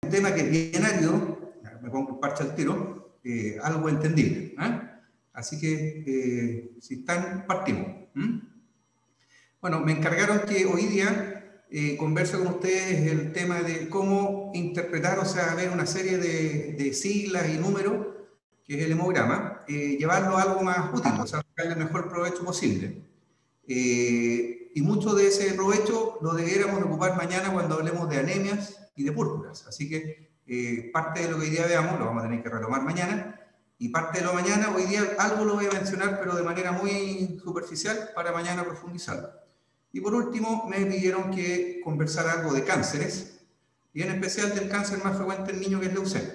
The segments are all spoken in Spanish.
un tema que es bien árido, me pongo el parche al tiro, algo entendible. Así que, si están, partimos. Bueno, me encargaron que hoy día converse con ustedes el tema de cómo interpretar, o sea, ver una serie de siglas y números, que es el hemograma, llevarlo a algo más útil, o sea, sacarle el mejor provecho posible. Y mucho de ese provecho lo debiéramos ocupar mañana cuando hablemos de anemias y de púrpuras. Así que parte de lo que hoy día veamos lo vamos a tener que retomar mañana, y parte de lo mañana, hoy día algo lo voy a mencionar, pero de manera muy superficial, para mañana profundizarlo. Y por último, me pidieron que conversara algo de cánceres, y en especial del cáncer más frecuente en niños, que es leucemia.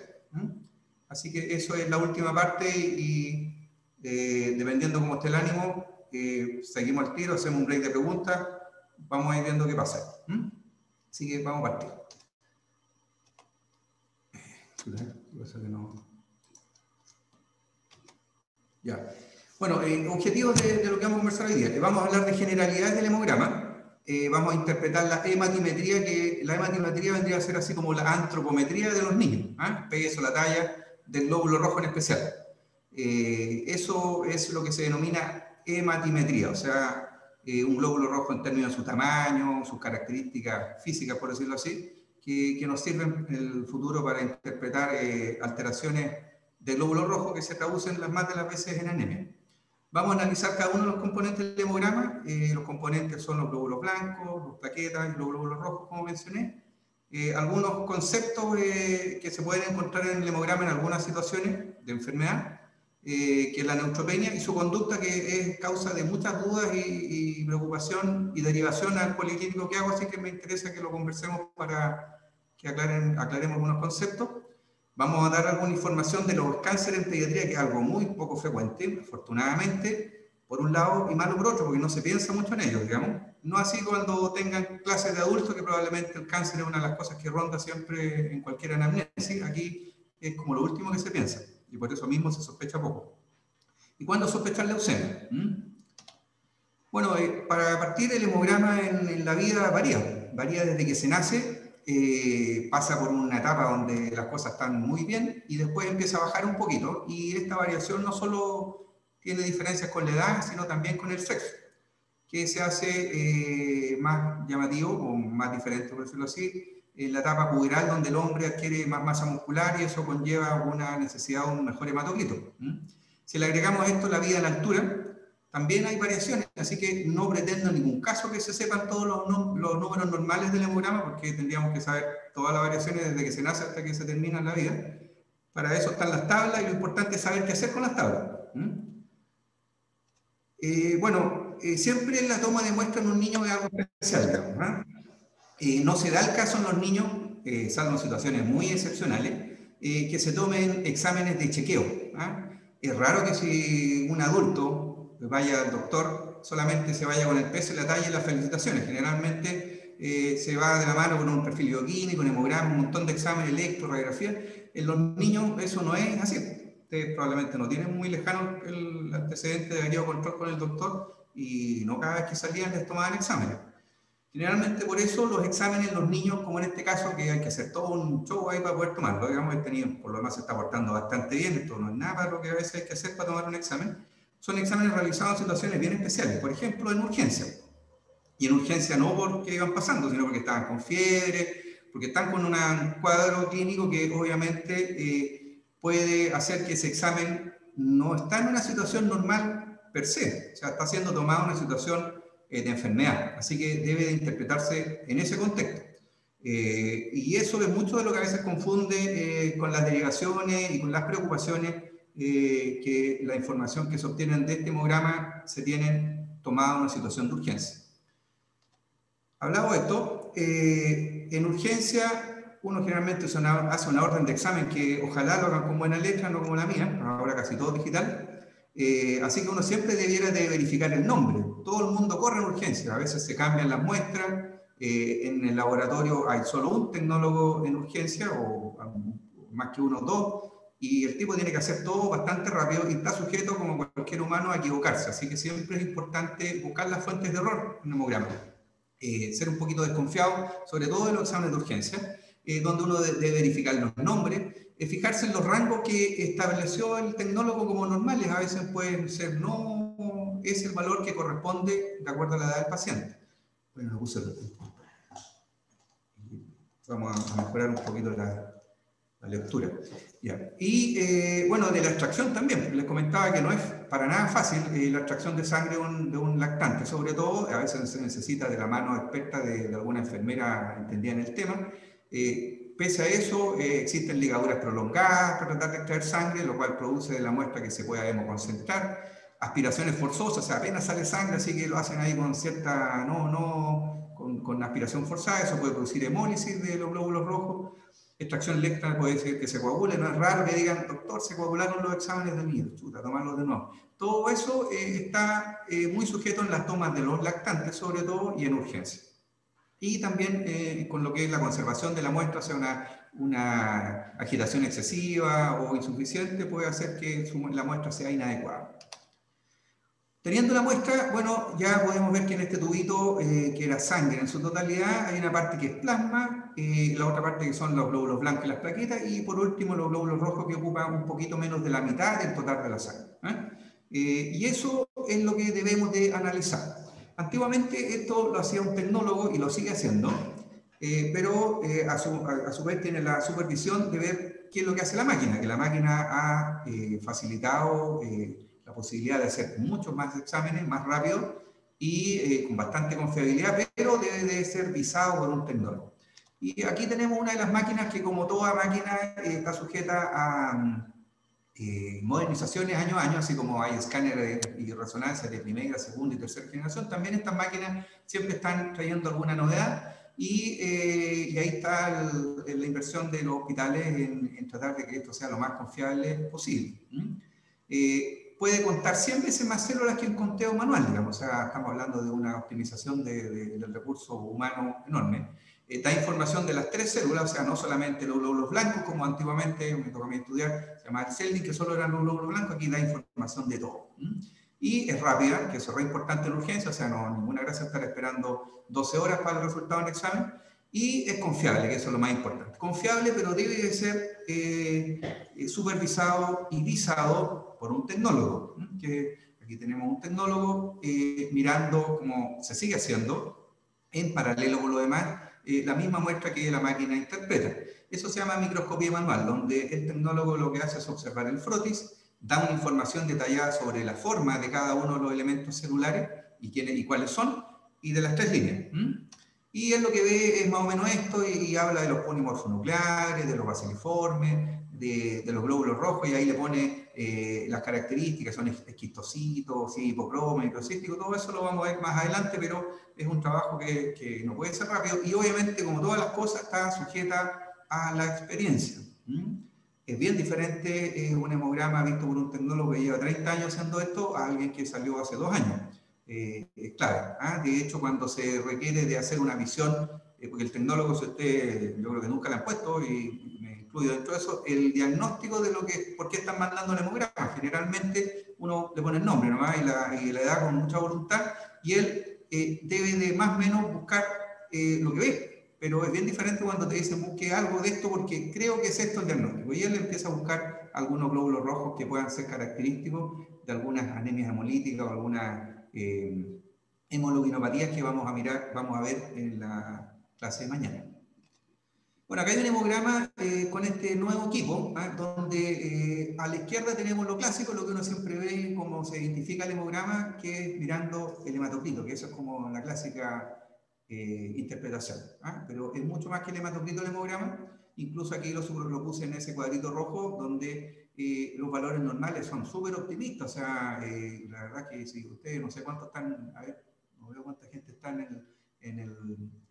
Así que eso es la última parte, y dependiendo cómo esté el ánimo, seguimos al tiro, hacemos un break de preguntas, vamos a ir viendo qué pasa. Así que vamos a partir. Ya. Bueno, objetivos de lo que vamos a conversar hoy día. Vamos a hablar de generalidades del hemograma. Vamos a interpretar la hematimetría, que la hematimetría vendría a ser así como la antropometría de los niños. Peso, la talla del glóbulo rojo en especial. Eso es lo que se denomina hematimetría, o sea, un glóbulo rojo en términos de su tamaño, sus características físicas, por decirlo así, que nos sirven en el futuro para interpretar alteraciones del glóbulo rojo que se traducen las más de las veces en anemia. Vamos a analizar cada uno de los componentes del hemograma. Los componentes son los glóbulos blancos, los plaquetas y los glóbulos rojos, como mencioné. Algunos conceptos que se pueden encontrar en el hemograma en algunas situaciones de enfermedad, que es la neutropenia y su conducta, que es causa de muchas dudas y preocupación y derivación al policlínico que hago, así que me interesa que lo conversemos para que aclaremos algunos conceptos. Vamos a dar alguna información de los cánceres en pediatría, que es algo muy poco frecuente, afortunadamente, por un lado, y malo por otro, porque no se piensa mucho en ellos, digamos. No así cuando tengan clases de adultos, que probablemente el cáncer es una de las cosas que ronda siempre en cualquier anamnesis. Aquí es como lo último que se piensa, y por eso mismo se sospecha poco. ¿Y cuándo sospechar leucemia? Bueno, para partir, el hemograma en la vida varía desde que se nace. Pasa por una etapa donde las cosas están muy bien y después empieza a bajar un poquito, y esta variación no solo tiene diferencias con la edad, sino también con el sexo, que se hace más llamativo o más diferente, por decirlo así, en la etapa puberal, donde el hombre adquiere más masa muscular y eso conlleva una necesidad de un mejor hematocrito. Si le agregamos a esto la vida en altura, también hay variaciones, así que no pretendo en ningún caso que se sepan todos los números normales del hemograma, porque tendríamos que saber todas las variaciones desde que se nace hasta que se termina en la vida. Para eso están las tablas, y lo importante es saber qué hacer con las tablas. Siempre la toma de muestra en un niño es algo especial, no se da el caso en los niños, salvo en situaciones muy excepcionales, que se tomen exámenes de chequeo. Es raro que si un adulto vaya al doctor, solamente se vaya con el peso, la talla y las felicitaciones. Generalmente se va de la mano con un perfil bioquímico, un hemograma, un montón de exámenes, electro, radiografía. En los niños eso no es así. Ustedes probablemente no tienen muy lejano el antecedente de haber control con el doctor, y no cada vez que salían les tomaban exámenes. Generalmente por eso los exámenes en los niños, como en este caso, que hay que hacer todo un show ahí para poder tomarlo, digamos, este niño por lo demás se está portando bastante bien, esto no es nada para lo que a veces hay que hacer para tomar un examen. Son exámenes realizados en situaciones bien especiales, por ejemplo en urgencia. Y en urgencia no porque iban pasando, sino porque estaban con fiebre, porque están con un cuadro clínico que obviamente puede hacer que ese examen no está en una situación normal per se, o sea, está siendo tomado en una situación de enfermedad, así que debe de interpretarse en ese contexto. Y eso es mucho de lo que a veces confunde con las derivaciones y con las preocupaciones, que la información que se obtienen de este hemograma se tienen tomada en una situación de urgencia. Hablado de esto, en urgencia uno generalmente hace una orden de examen que ojalá lo hagan con buena letra, no como la mía, ahora casi todo digital. Así que uno siempre debiera de verificar el nombre. Todo el mundo corre en urgencia, a veces se cambian las muestras, en el laboratorio hay solo un tecnólogo en urgencia, o más que uno o dos, y el tipo tiene que hacer todo bastante rápido y está sujeto, como cualquier humano, a equivocarse. Así que siempre es importante buscar las fuentes de error en un hemograma. Ser un poquito desconfiado, sobre todo en los exámenes de urgencia. donde uno debe verificar los nombres, fijarse en los rangos que estableció el tecnólogo como normales. A veces pueden ser no, es el valor que corresponde de acuerdo a la edad del paciente. Bueno, lo puse. Vamos a mejorar un poquito la lectura. Ya. Y bueno, de la extracción también, les comentaba que no es para nada fácil la extracción de sangre de un lactante, sobre todo, a veces se necesita de la mano experta de alguna enfermera entendida en el tema. Pese a eso, existen ligaduras prolongadas para tratar de extraer sangre, lo cual produce de la muestra que se pueda hemoconcentrar. Aspiraciones forzosas, o sea, apenas sale sangre, así que lo hacen ahí con cierta, con aspiración forzada, eso puede producir hemólisis de los glóbulos rojos. Extracción lectal puede ser que se coagule, no es raro que digan, doctor, se coagularon los exámenes de niños, chuta, tomarlos de nuevo. Todo eso está muy sujeto en las tomas de los lactantes, sobre todo, y en urgencia. Y también con lo que es la conservación de la muestra, sea una agitación excesiva o insuficiente, puede hacer que la muestra sea inadecuada. Teniendo la muestra, bueno, ya podemos ver que en este tubito, que era sangre en su totalidad, hay una parte que es plasma, la otra parte que son los glóbulos blancos y las plaquetas, y por último los glóbulos rojos que ocupan un poquito menos de la mitad del total de la sangre. Y eso es lo que debemos de analizar. Antiguamente esto lo hacía un tecnólogo y lo sigue haciendo, pero a su vez tiene la supervisión de ver qué es lo que hace la máquina, que la máquina ha facilitado la posibilidad de hacer muchos más exámenes, más rápido y con bastante confiabilidad, pero debe de ser visado por un tecnólogo. Y aquí tenemos una de las máquinas que, como toda máquina, está sujeta a modernizaciones año a año, así como hay escáneres y resonancias de primera, segunda y tercera generación. También estas máquinas siempre están trayendo alguna novedad y ahí está la inversión de los hospitales en tratar de que esto sea lo más confiable posible. Puede contar 100 veces más células que un conteo manual, digamos, o sea, estamos hablando de una optimización del recurso humano enorme. Da información de las 3 células, o sea, no solamente los glóbulos blancos, como antiguamente me tocó a mí estudiar, se llamaba el Celdin, que solo eran los glóbulos blancos, aquí da información de todo. Y es rápida, que eso es re importante en urgencia, o sea, no ninguna gracia estar esperando 12 horas para el resultado del examen. Y es confiable, que eso es lo más importante. Confiable, pero debe de ser supervisado y visado por un tecnólogo. Que aquí tenemos un tecnólogo mirando, como se sigue haciendo, en paralelo con lo demás, la misma muestra que la máquina interpreta. Eso se llama microscopía manual, donde el tecnólogo lo que hace es observar el frotis, da una información detallada sobre la forma de cada uno de los elementos celulares y cuáles son, y de las 3 líneas. Y él lo que ve es más o menos esto y habla de los polimorfonucleares, de los baciliformes, de los glóbulos rojos, y ahí le pone las características, son esquistocitos, hipocromo, microcístico, todo eso lo vamos a ver más adelante, pero es un trabajo que no puede ser rápido y obviamente, como todas las cosas, está sujeta a la experiencia. Es bien diferente un hemograma visto por un tecnólogo que lleva 30 años haciendo esto a alguien que salió hace 2 años. Es clave. De hecho, cuando se requiere de hacer una visión, porque el tecnólogo, si usted, yo creo que nunca le han puesto, y me incluyo dentro de eso, el diagnóstico de por qué están mandando el hemograma. Generalmente uno le pone el nombre nomás y le da con mucha voluntad, y él debe de más o menos buscar lo que ve. Pero es bien diferente cuando te dicen busque algo de esto porque creo que es esto el diagnóstico. Y él empieza a buscar algunos glóbulos rojos que puedan ser característicos de algunas anemias hemolíticas o algunas hemoglobinupatías que vamos a ver en la clase de mañana. Bueno, acá hay un hemograma con este nuevo equipo, donde a la izquierda tenemos lo clásico, lo que uno siempre ve, cómo se identifica el hemograma, que es mirando el hematocrito, que eso es como la clásica interpretación. Pero es mucho más que el hematocrito del hemograma. Incluso aquí lo puse en ese cuadrito rojo, donde los valores normales son súper optimistas. O sea, la verdad que si ustedes no sé cuántos están, a ver, no veo cuánta gente está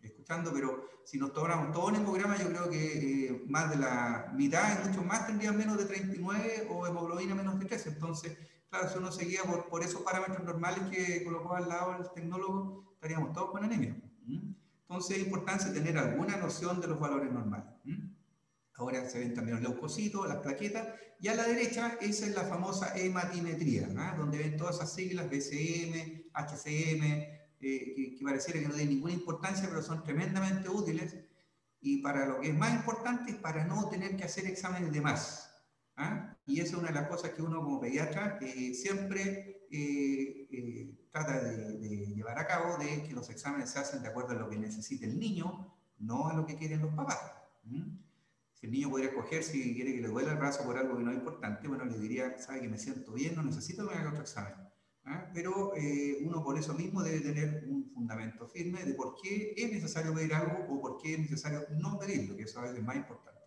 escuchando, pero si nos tomamos todo un hemograma, yo creo que más de la mitad y muchos más tendrían menos de 39 o hemoglobina menos de 13. Entonces, claro, si uno seguía por esos parámetros normales que colocó al lado el tecnólogo, estaríamos todos con anemia. Entonces es importante tener alguna noción de los valores normales. Ahora se ven también los leucocitos, las plaquetas, y a la derecha esa es la famosa hematimetría, donde ven todas esas siglas, BCM, HCM, que pareciera que no tienen ninguna importancia, pero son tremendamente útiles. y para lo que es más importante es para no tener que hacer exámenes de más. ¿Ah? Y esa es una de las cosas que uno como pediatra siempre trata de llevar a cabo, de que los exámenes se hacen de acuerdo a lo que necesita el niño, no a lo que quieren los papás. Si el niño pudiera escoger si quiere que le duela el brazo por algo que no es importante, bueno, le diría, sabe que me siento bien, no necesito que me haga otro examen. ¿Ah? Pero uno por eso mismo debe tener un fundamento firme de por qué es necesario pedir algo o por qué es necesario no pedirlo, que eso a veces es más importante.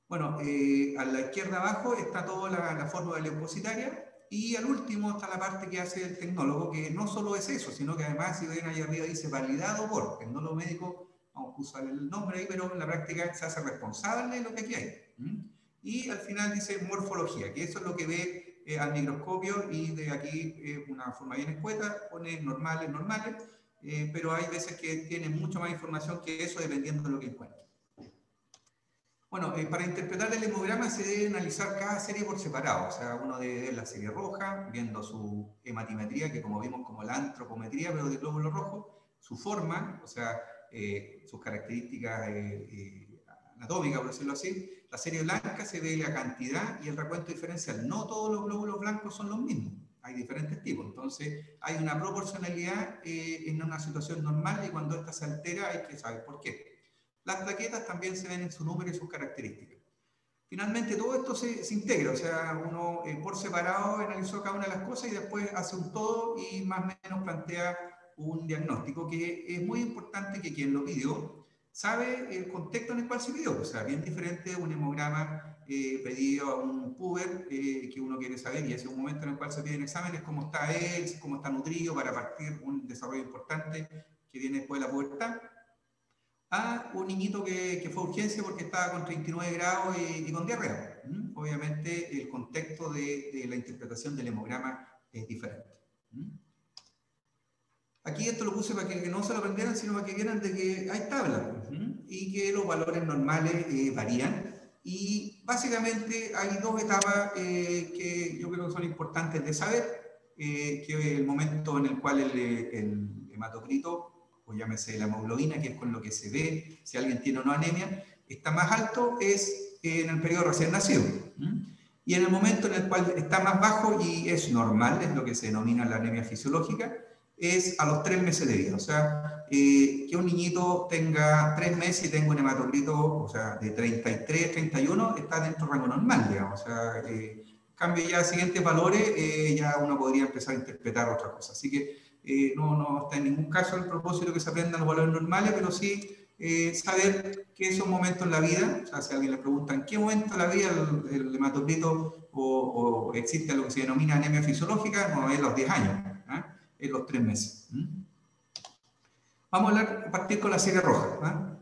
Bueno, a la izquierda abajo está toda la fórmula leucocitaria y al último está la parte que hace el tecnólogo, que no solo es eso, sino que además, si ven ahí arriba dice validado por tecnólogo médico, vamos a usar el nombre ahí, pero en la práctica se hace responsable de lo que aquí hay. Y al final dice morfología, que eso es lo que ve al microscopio, y de aquí una forma bien escueta, pone normales, pero hay veces que tiene mucho más información que eso dependiendo de lo que encuentre. Bueno, para interpretar el hemograma se debe analizar cada serie por separado, o sea, uno debe ver la serie roja, viendo su hematimetría, que como vimos como la antropometría, pero de glóbulo rojo, su forma, o sea, sus características anatómicas, por decirlo así. La serie blanca se ve la cantidad y el recuento diferencial. No todos los glóbulos blancos son los mismos, hay diferentes tipos, entonces hay una proporcionalidad en una situación normal, y cuando esta se altera hay que saber por qué. Las plaquetas también se ven en su número y sus características. Finalmente todo esto se integra, o sea, uno por separado analizó cada una de las cosas y después hace un todo y más o menos plantea un diagnóstico, que es muy importante que quien lo pidió sabe el contexto en el cual se pidió, o sea, bien diferente de un hemograma pedido a un puber que uno quiere saber, y ese es un momento en el cual se piden exámenes, cómo está él, cómo está nutrido para partir un desarrollo importante que viene después de la pubertad, a un niñito que fue a urgencia porque estaba con 39 grados y con diarrea. Obviamente el contexto de la interpretación del hemograma es diferente. Aquí esto lo puse para que no se lo aprendieran, sino para que vieran de que hay tablas y que los valores normales varían. Y básicamente hay dos etapas que yo creo que son importantes de saber, que es el momento en el cual el hematocrito, o llámese la hemoglobina, que es con lo que se ve si alguien tiene o no anemia, está más alto, es en el periodo recién nacido. Y en el momento en el cual está más bajo y es normal, es lo que se denomina la anemia fisiológica, es a los 3 meses de vida. O sea, que un niñito tenga 3 meses y tenga un hematocrito, o sea, de 33, 31, está dentro del rango normal, digamos. O sea, cambio ya a siguientes valores, ya uno podría empezar a interpretar otra cosa. Así que no está en ningún caso el propósito que se aprendan los valores normales, pero sí saber que esos momentos en la vida, o sea, si a alguien le pregunta en qué momento de la vida el hematocrito o existe lo que se denomina anemia fisiológica, no es los 10 años, en los 3 meses. Vamos a partir con la serie roja,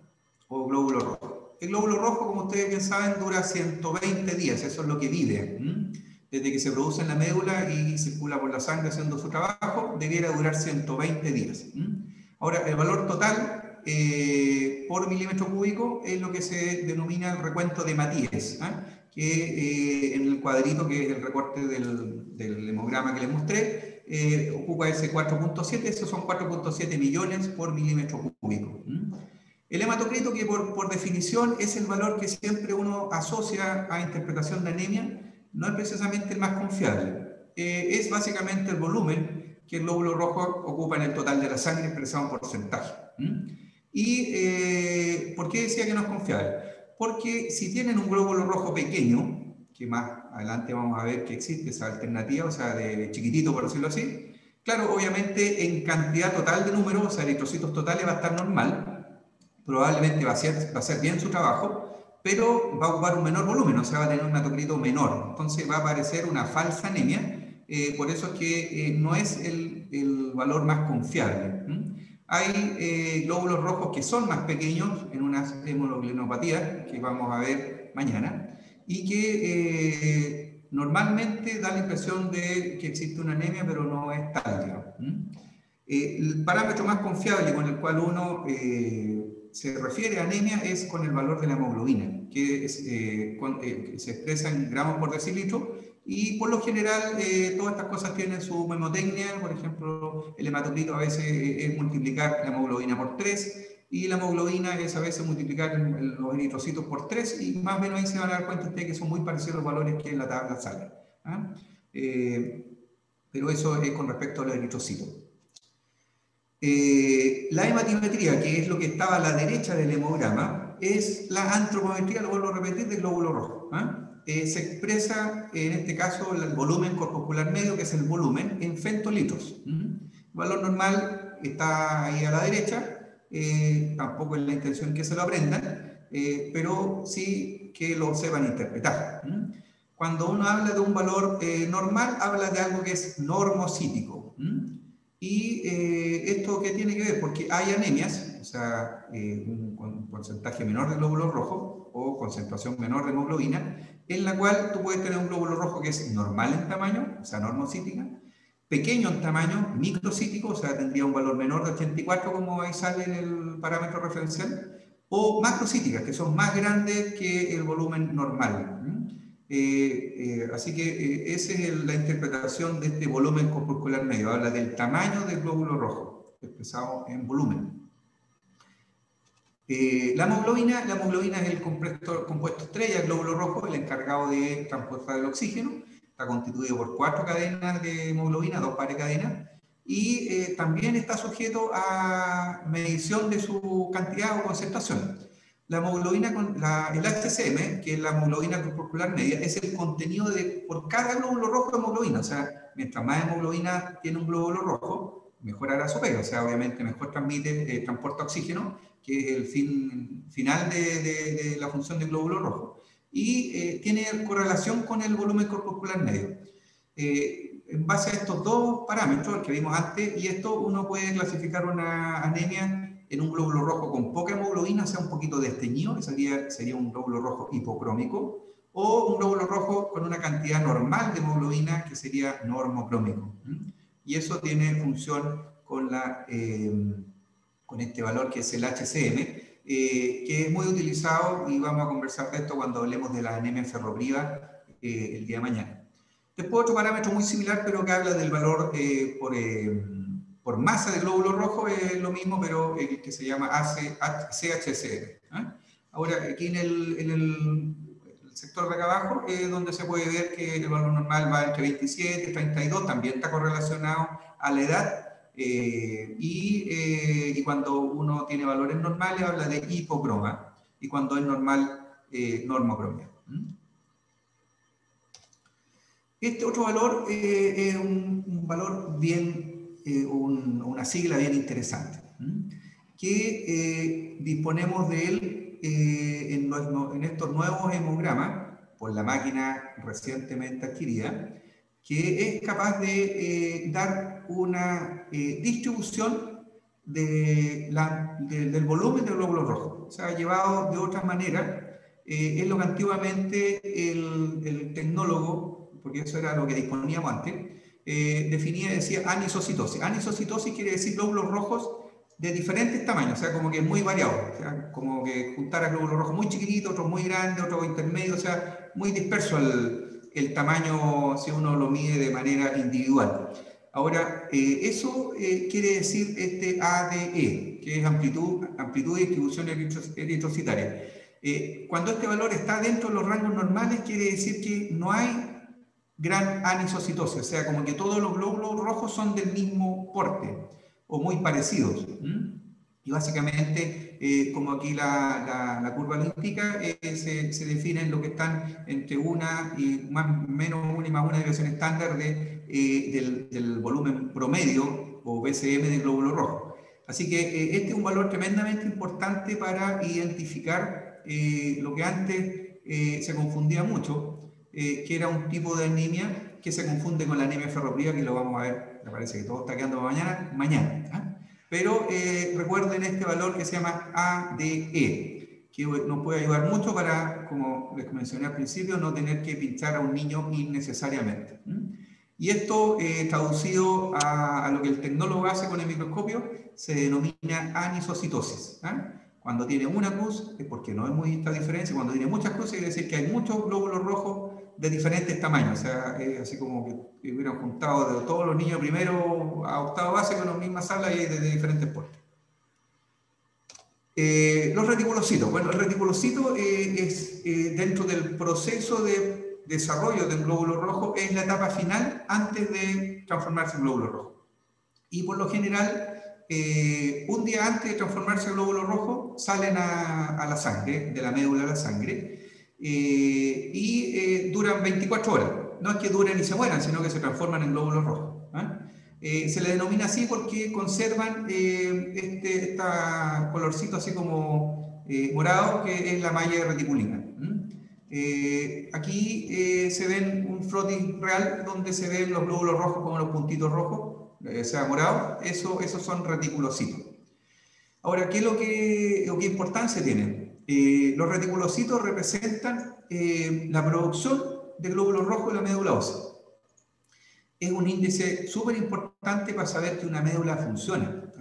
o glóbulo rojo. El glóbulo rojo, como ustedes bien saben, dura 120 días, eso es lo que vive. Desde que se produce en la médula y circula por la sangre haciendo su trabajo, debiera durar 120 días. Ahora, el valor total por milímetro cúbico es lo que se denomina el recuento de Matías, que en el cuadrito, que es el recorte del hemograma que les mostré, ocupa ese 4.7, esos son 4.7 millones por milímetro cúbico. El hematocrito, que por definición es el valor que siempre uno asocia a interpretación de anemia, no es precisamente el más confiable. Es básicamente el volumen que el glóbulo rojo ocupa en el total de la sangre expresado en porcentaje. ¿Y por qué decía que no es confiable? Porque si tienen un glóbulo rojo pequeño, que más adelante vamos a ver que existe esa alternativa, o sea, de chiquitito, por decirlo así, claro, obviamente en cantidad total de números, o sea, eritrocitos totales, va a estar normal, probablemente va a hacer bien su trabajo, pero va a ocupar un menor volumen, o sea, va a tener un hematocrito menor, entonces va a aparecer una falsa anemia, por eso es que no es el valor más confiable. Hay glóbulos rojos que son más pequeños en una hemoglobinopatía, que vamos a ver mañana, y que normalmente da la impresión de que existe una anemia, pero no es tal, digamos. El parámetro más confiable con el cual uno se refiere a anemia es con el valor de la hemoglobina, que se expresa en gramos por decilitro, y por lo general todas estas cosas tienen su memotecnia. Por ejemplo, el hematocrito a veces es multiplicar la hemoglobina por 3, y la hemoglobina es a veces multiplicar los eritrocitos por 3, y más o menos ahí se van a dar cuenta ustedes que son muy parecidos los valores que en la tabla sale. Pero eso es con respecto a los eritrocitos. La hematimetría, que es lo que estaba a la derecha del hemograma, es la antropometría, lo vuelvo a repetir, del glóbulo rojo. Se expresa, en este caso, el volumen corpuscular medio, que es el volumen, en femtolitros. El valor normal está ahí a la derecha, tampoco es la intención que se lo aprendan, pero sí que lo sepan interpretar. Cuando uno habla de un valor normal, habla de algo que es normocítico. Y esto qué tiene que ver, porque hay anemias, o sea, un porcentaje menor de glóbulos rojos o concentración menor de hemoglobina, en la cual tú puedes tener un glóbulo rojo que es normal en tamaño, o sea, normocítica, pequeño en tamaño, microcítico, o sea, tendría un valor menor de 84, como ahí sale en el parámetro referencial, o macrocíticas, que son más grandes que el volumen normal. Así que esa es la interpretación de este volumen corpuscular medio. Habla del tamaño del glóbulo rojo, expresado en volumen. La hemoglobina es el compuesto estrella del glóbulo rojo, el encargado de transportar el oxígeno. Está constituido por 4 cadenas de hemoglobina, 2 pares de cadenas, y también está sujeto a medición de su cantidad o concentración. La hemoglobina, el HCM, que es la hemoglobina corpuscular media, es el contenido por cada glóbulo rojo de hemoglobina. O sea, mientras más hemoglobina tiene un glóbulo rojo, mejor hará su pega. O sea, obviamente mejor transporta oxígeno, que es el final de la función del glóbulo rojo. Y tiene correlación con el volumen corpuscular medio. En base a estos dos parámetros, el que vimos antes, y esto uno puede clasificar una anemia en un glóbulo rojo con poca hemoglobina, o sea, un poquito desteñido, que sería un glóbulo rojo hipocrómico, o un glóbulo rojo con una cantidad normal de hemoglobina, que sería normocrómico. Y eso tiene función con, con este valor que es el HCM, que es muy utilizado, y vamos a conversar de esto cuando hablemos de la anemia ferropriva el día de mañana. Después otro parámetro muy similar, pero que habla del valor por masa de glóbulo rojo, es lo mismo, pero que se llama CHCR. Ahora, aquí en el sector de acá abajo es donde se puede ver que el valor normal va entre 27 y 32, también está correlacionado a la edad, y cuando uno tiene valores normales habla de hipocroma, y cuando es normal, normocromia. Este otro valor es un valor bien, una sigla bien interesante, que disponemos de él en estos nuevos hemogramas por la máquina recientemente adquirida, que es capaz de dar una distribución del volumen del glóbulo rojo. O sea, llevado de otra manera, es lo que antiguamente el tecnólogo, porque eso era lo que disponíamos antes, definía y decía anisocitosis. Anisocitosis quiere decir glóbulos rojos de diferentes tamaños, o sea, como que es muy variado, o sea, como que juntar a glóbulos rojos muy chiquititos, otros muy grandes, otros intermedios, o sea, muy disperso el tamaño si uno lo mide de manera individual. Ahora, eso quiere decir este ADE, que es amplitud de distribución eritrocitaria. Cuando este valor está dentro de los rangos normales, quiere decir que no hay gran anisocitosis, o sea, como que todos los glóbulos rojos son del mismo porte o muy parecidos. Y básicamente, como aquí la curva lo indica, se definen lo que están entre una y menos una y más una desviación estándar del volumen promedio o BCM del glóbulo rojo. Así que este es un valor tremendamente importante para identificar lo que antes se confundía mucho, que era un tipo de anemia que se confunde con la anemia ferropriva, que lo vamos a ver, me parece que todo está quedando mañana. Pero recuerden este valor que se llama ADE, que nos puede ayudar mucho para, como les mencioné al principio, no tener que pinchar a un niño innecesariamente. Y esto, traducido a lo que el tecnólogo hace con el microscopio, se denomina anisocitosis. Cuando tiene una cruz es porque no es muy esta diferencia. Cuando tiene muchas cruces quiere decir que hay muchos glóbulos rojos de diferentes tamaños. O sea, es así como que hubieran juntado de todos los niños primero a octavo básico en la misma sala y de diferentes portes. Los reticulocitos. Bueno, el reticulocito es dentro del proceso de desarrollo del glóbulo rojo, es la etapa final antes de transformarse en glóbulo rojo. Y por lo general, un día antes de transformarse en glóbulo rojo, salen a la sangre, de la médula a la sangre, y duran 24 horas. No es que duren y se mueran, sino que se transforman en glóbulos rojos. Se le denomina así porque conservan este colorcito así como morado, que es la malla de reticulina. Aquí se ven un frotting real donde se ven los glóbulos rojos como los puntitos rojos, sea morado, esos son reticulocitos. Ahora, ¿qué importancia tienen? Los reticulocitos representan la producción de glóbulos rojos en la médula ósea. Es un índice súper importante para saber que una médula funciona.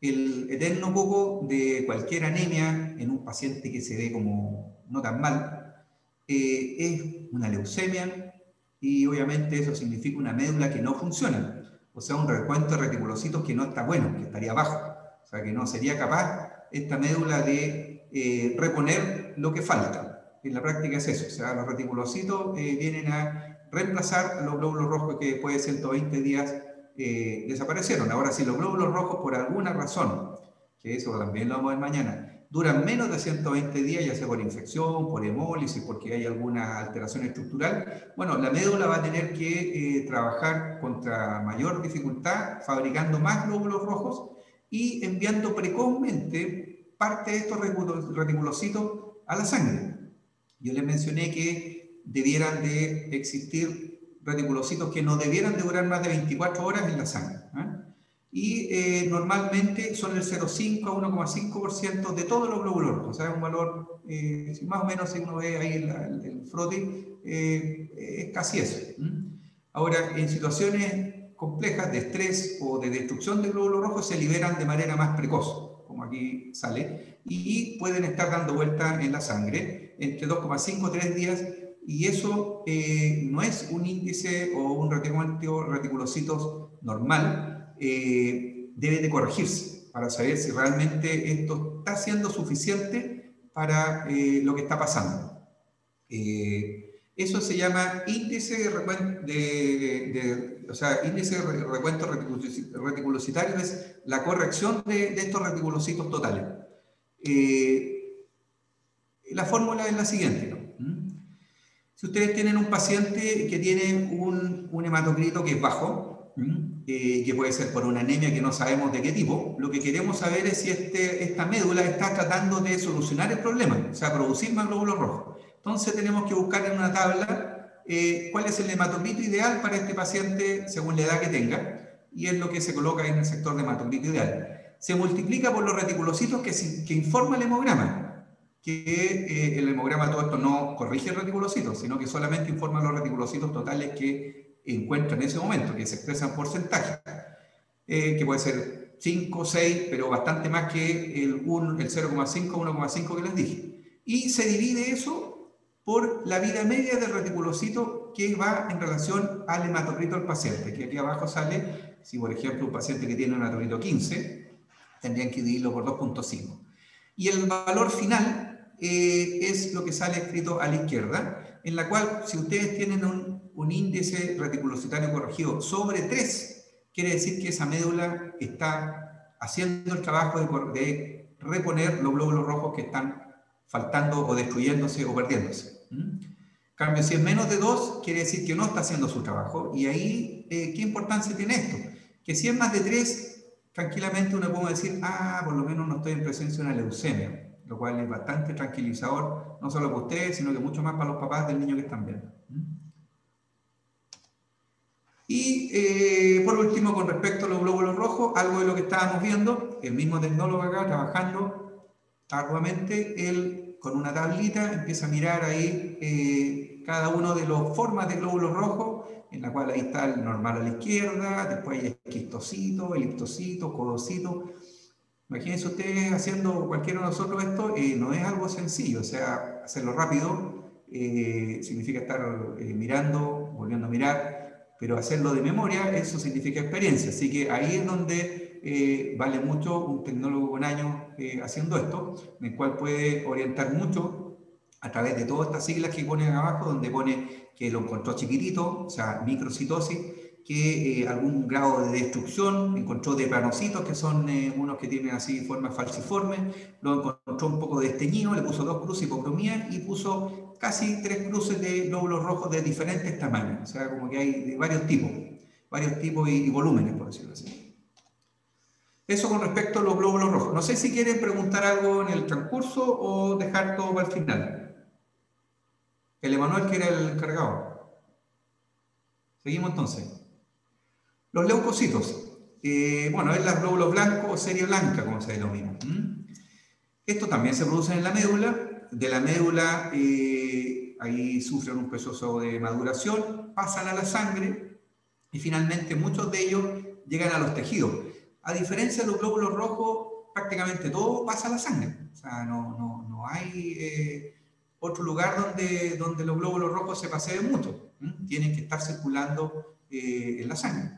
El eterno coco de cualquier anemia en un paciente que se ve como no tan mal es una leucemia, y obviamente eso significa una médula que no funciona, o sea, un recuento de reticulocitos que no está bueno, que estaría bajo, o sea, que no sería capaz esta médula de reponer lo que falta. En la práctica es eso, o sea, los reticulocitos vienen a reemplazar los glóbulos rojos que después de 120 días desaparecieron. Ahora, si los glóbulos rojos por alguna razón, que eso también lo vamos a ver mañana, duran menos de 120 días, ya sea por infección, por hemólisis, porque hay alguna alteración estructural, bueno, la médula va a tener que trabajar contra mayor dificultad, fabricando más glóbulos rojos y enviando precozmente parte de estos reticulocitos a la sangre. Yo les mencioné que debieran de existir reticulocitos que no debieran de durar más de 24 horas en la sangre. Y normalmente son el 0,5 a 1,5% de todos los glóbulos rojos. O sea, es un valor, más o menos, si uno ve ahí el frotting, es casi eso. Ahora, en situaciones complejas de estrés o de destrucción de glóbulos rojos se liberan de manera más precoz, como aquí sale, y pueden estar dando vuelta en la sangre entre 2,5 y 3 días, y eso no es un índice o un reticulocitos normal. Debe de corregirse para saber si realmente esto está siendo suficiente para lo que está pasando. Eso se llama índice de recuento reticulocitario, es la corrección de estos reticulocitos totales. La fórmula es la siguiente, ¿no? Si ustedes tienen un paciente que tiene un hematocrito que es bajo, que puede ser por una anemia que no sabemos de qué tipo, lo que queremos saber es si esta médula está tratando de solucionar el problema, o sea, producir más glóbulos rojos. Entonces tenemos que buscar en una tabla cuál es el hematocrito ideal para este paciente según la edad que tenga, y es lo que se coloca en el sector de hematocrito ideal. Se multiplica por los reticulocitos que informa el hemograma, que el hemograma todo esto no corrige el reticulocito, sino que solamente informa los reticulocitos totales que encuentra en ese momento, que se expresan porcentaje, que puede ser 5, 6, pero bastante más que el 0,5, 1,5 que les dije. Y se divide eso por la vida media del reticulocito que va en relación al hematocrito del paciente, que aquí abajo sale, si por ejemplo un paciente que tiene un hematocrito 15, tendrían que dividirlo por 2,5. Y el valor final es lo que sale escrito a la izquierda, en la cual si ustedes tienen un índice reticulocitario corregido sobre 3, quiere decir que esa médula está haciendo el trabajo de reponer los glóbulos rojos que están faltando o destruyéndose o perdiéndose. En cambio, si es menos de 2, quiere decir que no está haciendo su trabajo. Y ahí, ¿qué importancia tiene esto? Que si es más de 3, tranquilamente uno puede decir, por lo menos no estoy en presencia de una leucemia, lo cual es bastante tranquilizador, no solo para ustedes, sino que mucho más para los papás del niño que están viendo. Y por último, con respecto a los glóbulos rojos, algo de lo que estábamos viendo, el mismo tecnólogo acá trabajando arduamente, él con una tablita empieza a mirar ahí cada uno de las formas de glóbulos rojos, en la cual ahí está el normal a la izquierda, después hay esquistocito, eliptocito, codocito. Imagínense ustedes haciendo cualquiera de nosotros esto, no es algo sencillo, o sea, hacerlo rápido significa estar mirando, volviendo a mirar, pero hacerlo de memoria, eso significa experiencia. Así que ahí es donde vale mucho un tecnólogo con años haciendo esto, en el cual puede orientar mucho a través de todas estas siglas que ponen abajo, donde pone que lo encontró chiquitito, o sea, microcitosis, que algún grado de destrucción, encontró deplanocitos, que son unos que tienen así formas falciformes, lo encontró un poco desteñido, le puso 2 cruces hipocromía y puso casi 3 cruces de glóbulos rojos de diferentes tamaños, o sea, como que hay de varios tipos y volúmenes, por decirlo así. Eso con respecto a los glóbulos rojos. No sé si quieren preguntar algo en el transcurso o dejar todo para el final. El Emanuel, que era el encargado. Seguimos entonces. Los leucocitos. Bueno, es los glóbulos blancos o serie blanca, como se denomina. Esto también se produce en la médula. De la médula, ahí sufren un proceso de maduración, pasan a la sangre y finalmente muchos de ellos llegan a los tejidos. A diferencia de los glóbulos rojos, prácticamente todo pasa a la sangre. O sea, no hay otro lugar donde los glóbulos rojos se paseen mucho. Tienen que estar circulando en la sangre.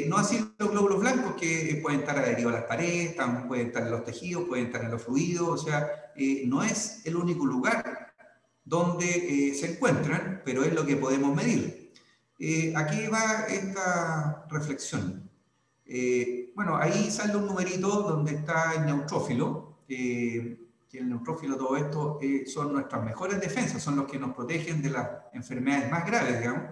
No así los glóbulos blancos, que pueden estar adheridos a las paredes, pueden estar en los tejidos, pueden estar en los fluidos. O sea, no es el único lugar donde se encuentran, pero es lo que podemos medir. Aquí va esta reflexión. Bueno, ahí sale un numerito donde está el neutrófilo, que el neutrófilo, todo esto son nuestras mejores defensas, son los que nos protegen de las enfermedades más graves, digamos,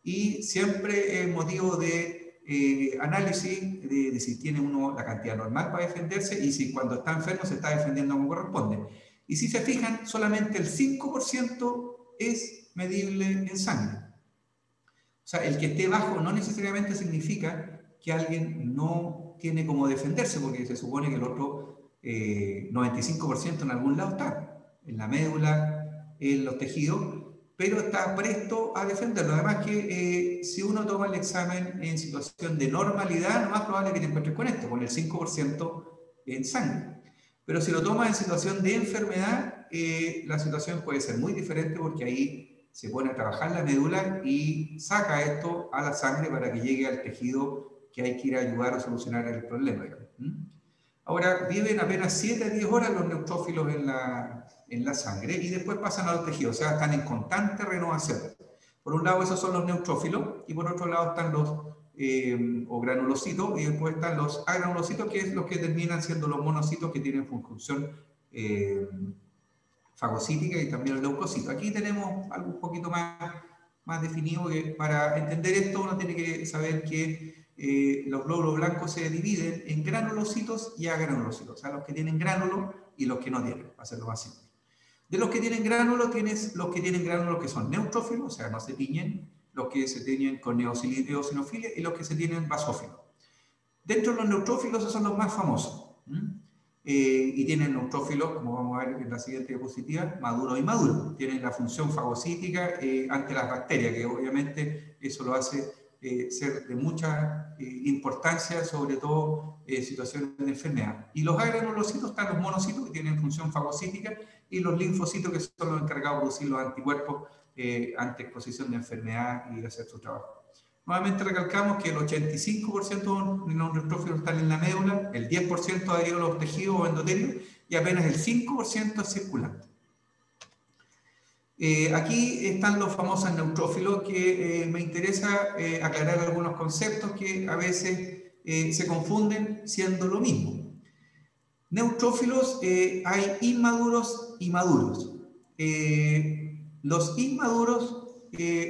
y siempre es motivo de análisis de si tiene uno la cantidad normal para defenderse y si cuando está enfermo se está defendiendo como corresponde. Y si se fijan, solamente el 5% es medible en sangre. O sea, el que esté bajo no necesariamente significa que alguien no tiene cómo defenderse, porque se supone que el otro 95% en algún lado está, en la médula, en los tejidos, pero está presto a defenderlo. Además que si uno toma el examen en situación de normalidad, lo más probable es que te encuentres con esto, con el 5% en sangre. Pero si lo tomas en situación de enfermedad, la situación puede ser muy diferente, porque ahí se pone a trabajar la médula y saca esto a la sangre para que llegue al tejido que hay que ir a ayudar a solucionar el problema. Ahora, viven apenas 7 a 10 horas los neutrófilos en la sangre y después pasan a los tejidos, o sea, están en constante renovación. Por un lado, esos son los neutrófilos y por otro lado están los o granulocitos, y después están los agranulocitos, que es los que terminan siendo los monocitos, que tienen función fagocítica, y también el leucocito. Aquí tenemos algo un poquito más definido, que para entender esto uno tiene que saber que los glóbulos blancos se dividen en granulocitos y agranulocitos, o sea, los que tienen gránulos y los que no tienen, para hacerlo más simple. De los que tienen gránulos, tienes los que tienen gránulos que son neutrófilos, o sea, no se tiñen, los que se tiñen con eosinofilia y los que se tienen basófilos. Dentro de los neutrófilos, esos son los más famosos. Y tienen neutrófilos, como vamos a ver en la siguiente diapositiva, maduros y maduros. Tienen la función fagocítica ante las bacterias, que obviamente eso lo hace ser de mucha importancia, sobre todo en situaciones de enfermedad. Y los agranulocitos están los monocitos, que tienen función fagocítica, y los linfocitos, que son los encargados de producir los anticuerpos ante exposición de enfermedad y de hacer su trabajo. Nuevamente recalcamos que el 85% de los neutrófilos están en la médula, el 10% adherido a los tejidos o endotelios y apenas el 5% es circulante. Aquí están los famosos neutrófilos, que me interesa aclarar algunos conceptos que a veces se confunden siendo lo mismo. Neutrófilos hay inmaduros y maduros. Los inmaduros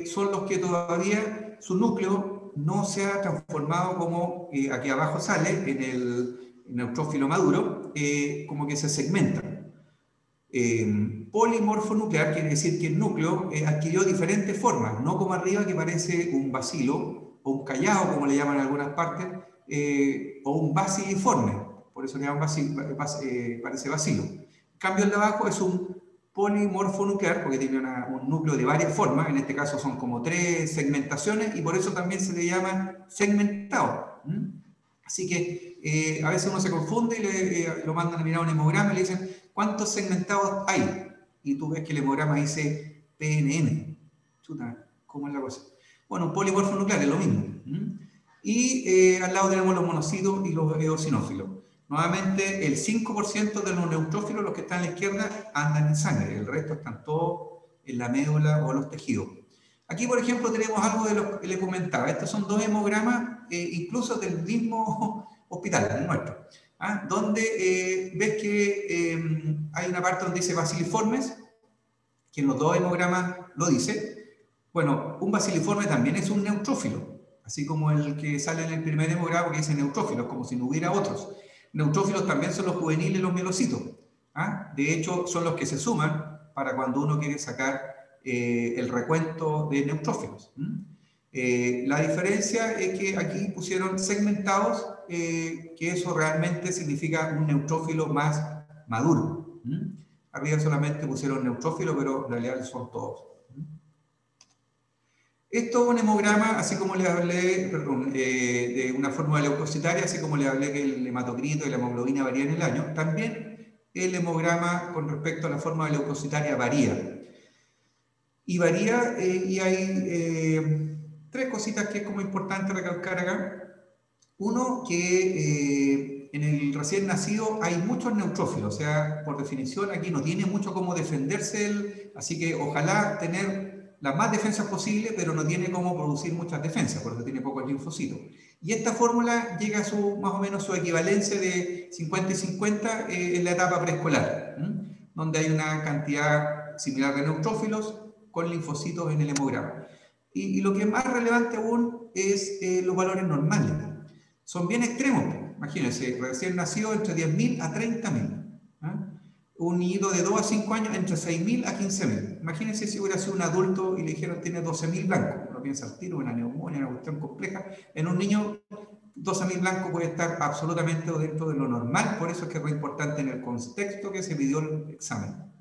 son los que todavía su núcleo no se ha transformado, como aquí abajo sale en el neutrófilo maduro, como que se segmenta. Polimorfonuclear quiere decir que el núcleo adquirió diferentes formas, no como arriba, que parece un bacilo o un callado, como le llaman en algunas partes, o un baciliforme, por eso le llaman parece bacilo. En cambio, el de abajo es un polimorfonuclear, porque tiene un núcleo de varias formas, en este caso son como 3 segmentaciones, y por eso también se le llama segmentado. Así que a veces uno se confunde y lo mandan a mirar un hemograma y le dicen, ¿cuántos segmentados hay? Y tú ves que el hemograma dice PNN. Chuta, ¿cómo es la cosa? Bueno, un polimorfonuclear es lo mismo. Y al lado tenemos los monocitos y los eosinófilos. Nuevamente, el 5% de los neutrófilos, los que están a la izquierda, andan en sangre. El resto están todos en la médula o los tejidos. Aquí, por ejemplo, tenemos algo de lo que le comentaba. Estos son dos hemogramas, incluso del mismo hospital, el nuestro, donde ves que hay una parte donde dice baciliformes, que en los dos hemogramas lo dice. Bueno, un baciliforme también es un neutrófilo, así como el que sale en el primer hemograma que dice neutrófilos, como si no hubiera otros. Neutrófilos también son los juveniles y los mielocitos. De hecho, son los que se suman para cuando uno quiere sacar el recuento de neutrófilos. La diferencia es que aquí pusieron segmentados, que eso realmente significa un neutrófilo más maduro. Arriba solamente pusieron neutrófilo, pero en realidad son todos. Esto es un hemograma, así como les hablé, perdón, de una fórmula leucocitaria, así como les hablé que el hematocrito y la hemoglobina varían en el año, también el hemograma con respecto a la fórmula leucocitaria varía. Y varía, y hay tres cositas que es como importante recalcar acá. Uno, que en el recién nacido hay muchos neutrófilos, o sea, por definición aquí no tiene mucho cómo defenderse, así que ojalá tener las más defensas posible, pero no tiene cómo producir muchas defensas, por eso tiene pocos linfocitos. Y esta fórmula llega a su, más o menos su equivalencia de 50 y 50 en la etapa preescolar, donde hay una cantidad similar de neutrófilos con linfocitos en el hemograma. Y lo que es más relevante aún es los valores normales. Son bien extremos, imagínense, recién nacido entre 10.000 a 30.000. Un niñito de 2 a 5 años entre 6.000 a 15.000. Imagínense si hubiera sido un adulto y le dijeron tiene 12.000 blancos. Uno piensa al tiro, una neumonía, una cuestión compleja. En un niño, 12.000 blancos puede estar absolutamente dentro de lo normal, por eso es que es muy importante en el contexto que se pidió el examen.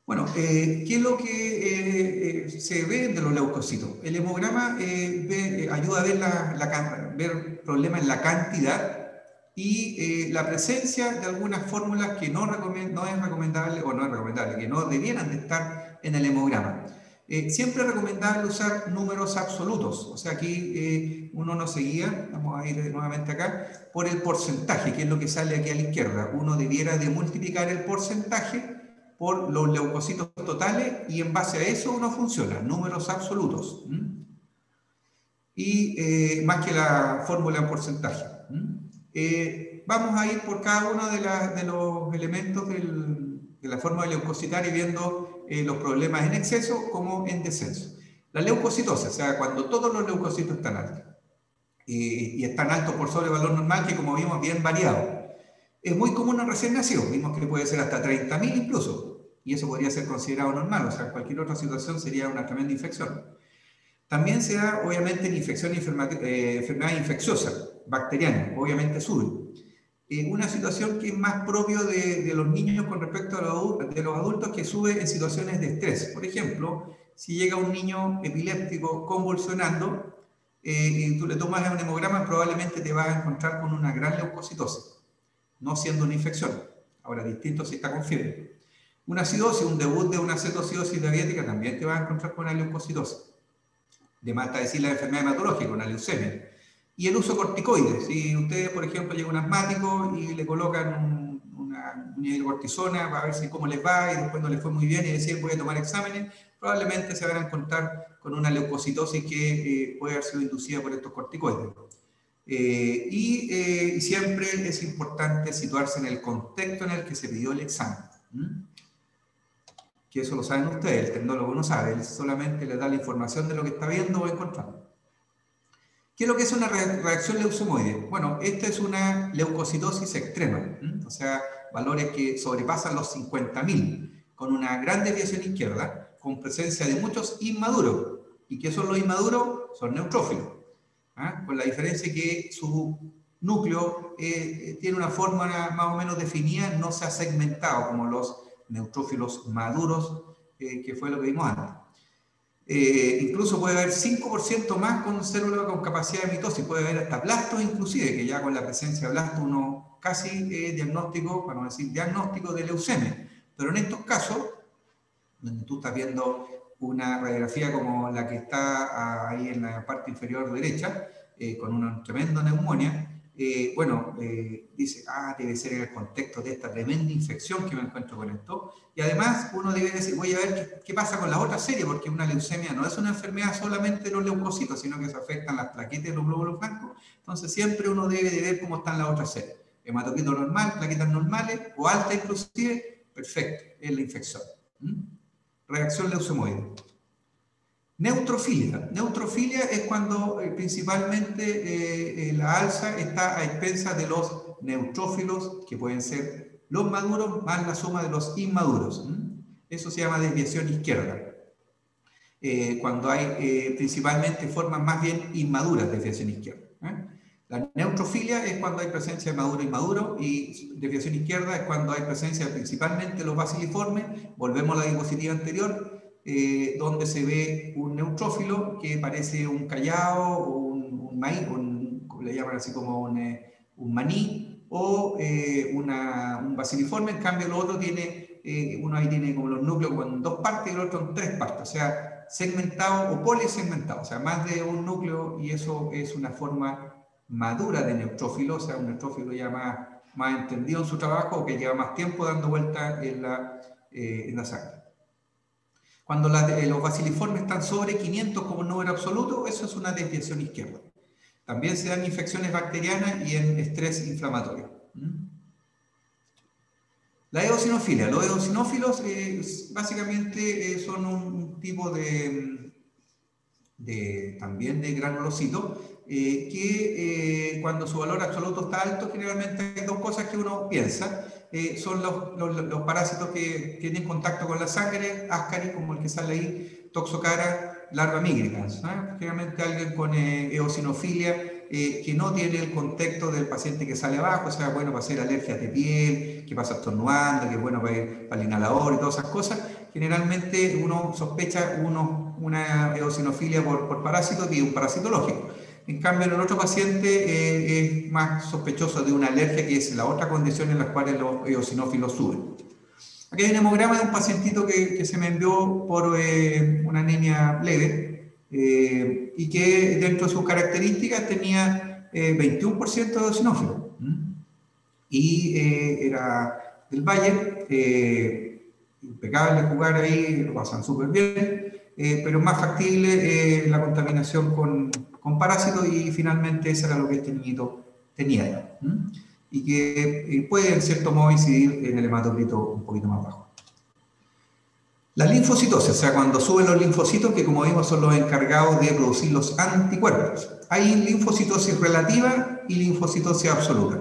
Bueno, ¿qué es lo que se ve de los leucocitos? El hemograma ayuda a ver problemas en la cantidad y la presencia de algunas fórmulas que no es recomendable, que no debieran de estar en el hemograma. Siempre es recomendable usar números absolutos, o sea, aquí uno no se guía, vamos a ir nuevamente acá, por el porcentaje, que es lo que sale aquí a la izquierda. Uno debiera de multiplicar el porcentaje por los leucocitos totales y en base a eso uno funciona, números absolutos. Y más que la fórmula en porcentaje. Vamos a ir por cada uno de los elementos de la fórmula leucocitaria viendo los problemas en exceso como en descenso. La leucocitosis, o sea, cuando todos los leucocitos están altos. Y están altos por sobre el valor normal, que como vimos bien variado. Es muy común en recién nacidos, vimos que puede ser hasta 30.000 incluso, y eso podría ser considerado normal, o sea, cualquier otra situación sería una tremenda infección. También se da, obviamente, en enfermedades infecciosas, bacterianas, obviamente sube. Una situación que es más propio de los niños con respecto a de los adultos, que sube en situaciones de estrés. Por ejemplo, si llega un niño epiléptico convulsionando, y tú le tomas un hemograma, probablemente te vas a encontrar con una gran leucocitosis, no siendo una infección. Ahora, distinto si está con fiebre. Una acidosis, un debut de una cetocidosis diabética, también te vas a encontrar con una leucocitosis. De más está decir la enfermedad hematológica, una leucemia. Y el uso de corticoides. Si ustedes, por ejemplo, llega un asmático y le colocan una hidrocortisona para ver si cómo les va y después no les fue muy bien y deciden voy a tomar exámenes, probablemente se van a encontrar con una leucocitosis que puede haber sido inducida por estos corticoides. Y siempre es importante situarse en el contexto en el que se pidió el examen. Que eso lo saben ustedes, el tecnólogo no sabe, él solamente le da la información de lo que está viendo o encontrando. ¿Qué es lo que es una reacción leucemoide? Bueno, esta es una leucocitosis extrema, o sea, valores que sobrepasan los 50.000, con una gran desviación izquierda, con presencia de muchos inmaduros. ¿Y qué son los inmaduros? Son neutrófilos. Con la diferencia que su núcleo tiene una forma más o menos definida, no se ha segmentado como los neutrófilos maduros, que fue lo que vimos antes. Incluso puede haber 5% más con células con capacidad de mitosis, puede haber hasta blastos inclusive, que ya con la presencia de blastos uno casi diagnóstico, para no decir diagnóstico de leucemia. Pero en estos casos donde tú estás viendo una radiografía como la que está ahí en la parte inferior derecha, con una tremenda neumonía, dice, debe ser en el contexto de esta tremenda infección que me encuentro con esto. Y además uno debe decir, voy a ver qué pasa con la otra serie, porque una leucemia no es una enfermedad solamente de los leucocitos, sino que se afectan las plaquetas de los glóbulos blancos. Entonces siempre uno debe de ver cómo están las otras series. Hematocrit normal, plaquetas normales, o alta inclusive, perfecto, es la infección. Reacción leucemoide. Neutrofilia. Neutrofilia es cuando principalmente la alza está a expensas de los neutrófilos, que pueden ser los maduros más la suma de los inmaduros. Eso se llama desviación izquierda. Cuando hay principalmente formas más bien inmaduras de desviación izquierda. La neutrofilia es cuando hay presencia de maduro e inmaduro, y desviación izquierda es cuando hay presencia principalmente de los baciliformes. Volvemos a la diapositiva anterior, donde se ve un neutrófilo que parece un callao o un maíz, le llaman así como un maní, o un baciliforme. En cambio, el otro tiene, uno ahí tiene como los núcleos con 2 partes y el otro en 3 partes, o sea, segmentado o polisegmentado, o sea, más de un núcleo, y eso es una forma madura de neutrófilo, o sea, un neutrófilo ya más entendido en su trabajo, que lleva más tiempo dando vuelta en la sangre. Cuando los baciliformes están sobre 500 como número absoluto, eso es una desviación izquierda. También se dan infecciones bacterianas y en estrés inflamatorio. La eosinofilia. Los eosinófilos básicamente son un tipo también de granulocitos, que cuando su valor absoluto está alto, generalmente hay 2 cosas que uno piensa. Son los parásitos que tienen contacto con la sangre, Ascaris, como el que sale ahí, Toxocara, larva migricans. Generalmente alguien con eosinofilia que no tiene el contexto del paciente que sale abajo, o sea, bueno para hacer alergias de piel, que pasa estornudando, que es bueno para el inhalador y todas esas cosas. Generalmente uno sospecha una eosinofilia por parásito, que es un parásito lógico. En cambio, en el otro paciente es más sospechoso de una alergia, que es la otra condición en la cual los eosinófilos suben. Aquí hay un hemograma de un pacientito que se me envió por una anemia leve, y que dentro de sus características tenía 21% de eosinófilos. Y era del Valle, impecable jugar ahí, lo pasan súper bien, pero más factible la contaminación con parásitos, y finalmente eso era lo que este niñito tenía, y que puede en cierto modo incidir en el hematocrito un poquito más bajo. La linfocitosis, o sea, cuando suben los linfocitos, que como vimos son los encargados de producir los anticuerpos. Hay linfocitosis relativa y linfocitosis absoluta.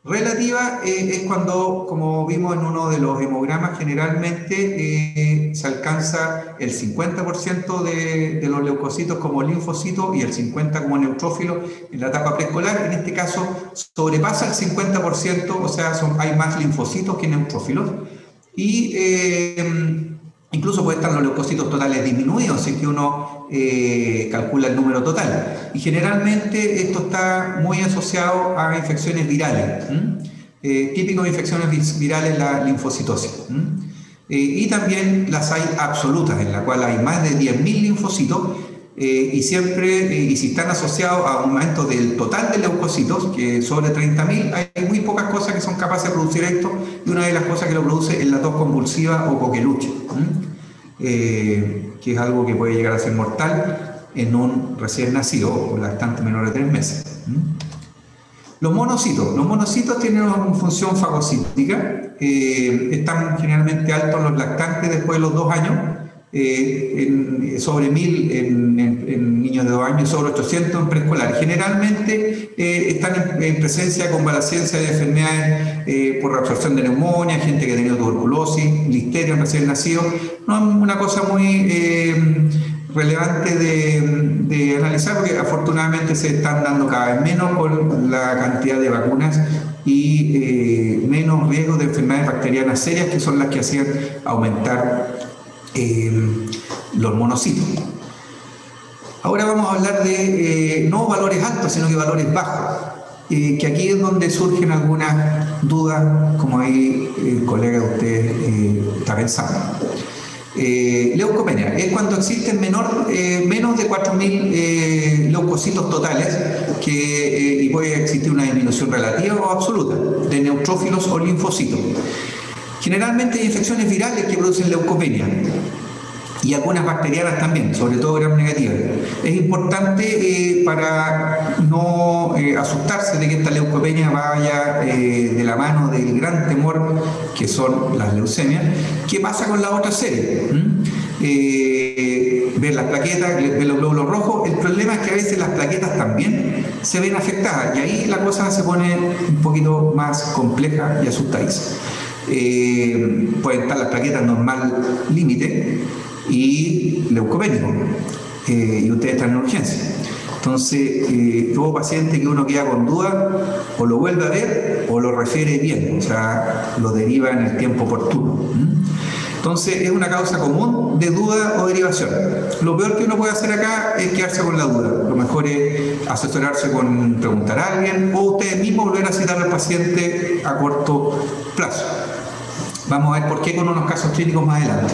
Relativa es cuando, como vimos en uno de los hemogramas, generalmente se alcanza el 50% de los leucocitos como linfocitos y el 50% como neutrófilos en la etapa preescolar. En este caso sobrepasa el 50%, o sea, hay más linfocitos que neutrófilos, y incluso pueden estar los leucocitos totales disminuidos, si es que uno calcula el número total. Y generalmente esto está muy asociado a infecciones virales. Típico de infecciones virales, la linfocitosis. Y también las hay absolutas, en la cual hay más de 10.000 linfocitos, y siempre, y si están asociados a un aumento del total de leucocitos, que sobre 30.000, hay muy pocas cosas que son capaces de producir esto, y una de las cosas que lo produce es la tos convulsiva o coqueluche, que es algo que puede llegar a ser mortal en un recién nacido o lactante menor de 3 meses. Los monocitos tienen una función fagocítica, están generalmente altos en los lactantes después de los 2 años, sobre 1.000 en niños de 2 años y sobre 800 en preescolar. Generalmente están en presencia de convalecencia de enfermedades por reabsorción de neumonía, gente que ha tenido tuberculosis, listeria en recién nacido. No es una cosa muy relevante de analizar, porque afortunadamente se están dando cada vez menos con la cantidad de vacunas y menos riesgo de enfermedades bacterianas serias, que son las que hacían aumentar los monocitos. Ahora vamos a hablar de no valores altos, sino que valores bajos, que aquí es donde surgen algunas dudas, como ahí el colega de ustedes está pensando. Leucopenia es cuando existen menos de 4.000 leucocitos totales y puede existir una disminución relativa o absoluta de neutrófilos o linfocitos. Generalmente hay infecciones virales que producen leucopenia y algunas bacterianas también, sobre todo gram negativas. Es importante para no asustarse de que esta leucopenia vaya de la mano del gran temor que son las leucemias. ¿Qué pasa con la otra serie? Ver las plaquetas, ver los glóbulos rojos. El problema es que a veces las plaquetas también se ven afectadas y ahí la cosa se pone un poquito más compleja y asustadiza. Pueden estar las plaquetas normal límite y leucopénico, y ustedes están en urgencia. Entonces, todo paciente que uno queda con duda, o lo vuelve a ver o lo refiere bien, o sea, lo deriva en el tiempo oportuno. Entonces, es una causa común de duda o derivación. Lo peor que uno puede hacer acá es quedarse con la duda. Lo mejor es asesorarse con preguntar a alguien o ustedes mismos volver a citar al paciente a corto plazo. Vamos a ver por qué con unos casos clínicos más adelante.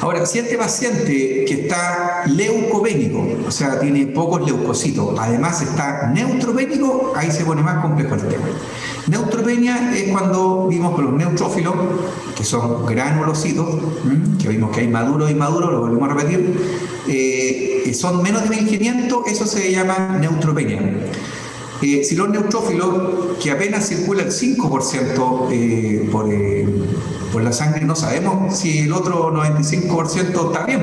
Ahora, si este paciente que está leucopénico, o sea, tiene pocos leucocitos, además está neutropénico, ahí se pone más complejo el tema. Neutropenia es cuando vimos con los neutrófilos, que son granulocitos, que vimos que hay maduros y inmaduros, lo volvemos a repetir, son menos de 1500, eso se llama neutropenia. Si los neutrófilos, que apenas circula el 5% por la sangre, no sabemos si el otro 95% está bien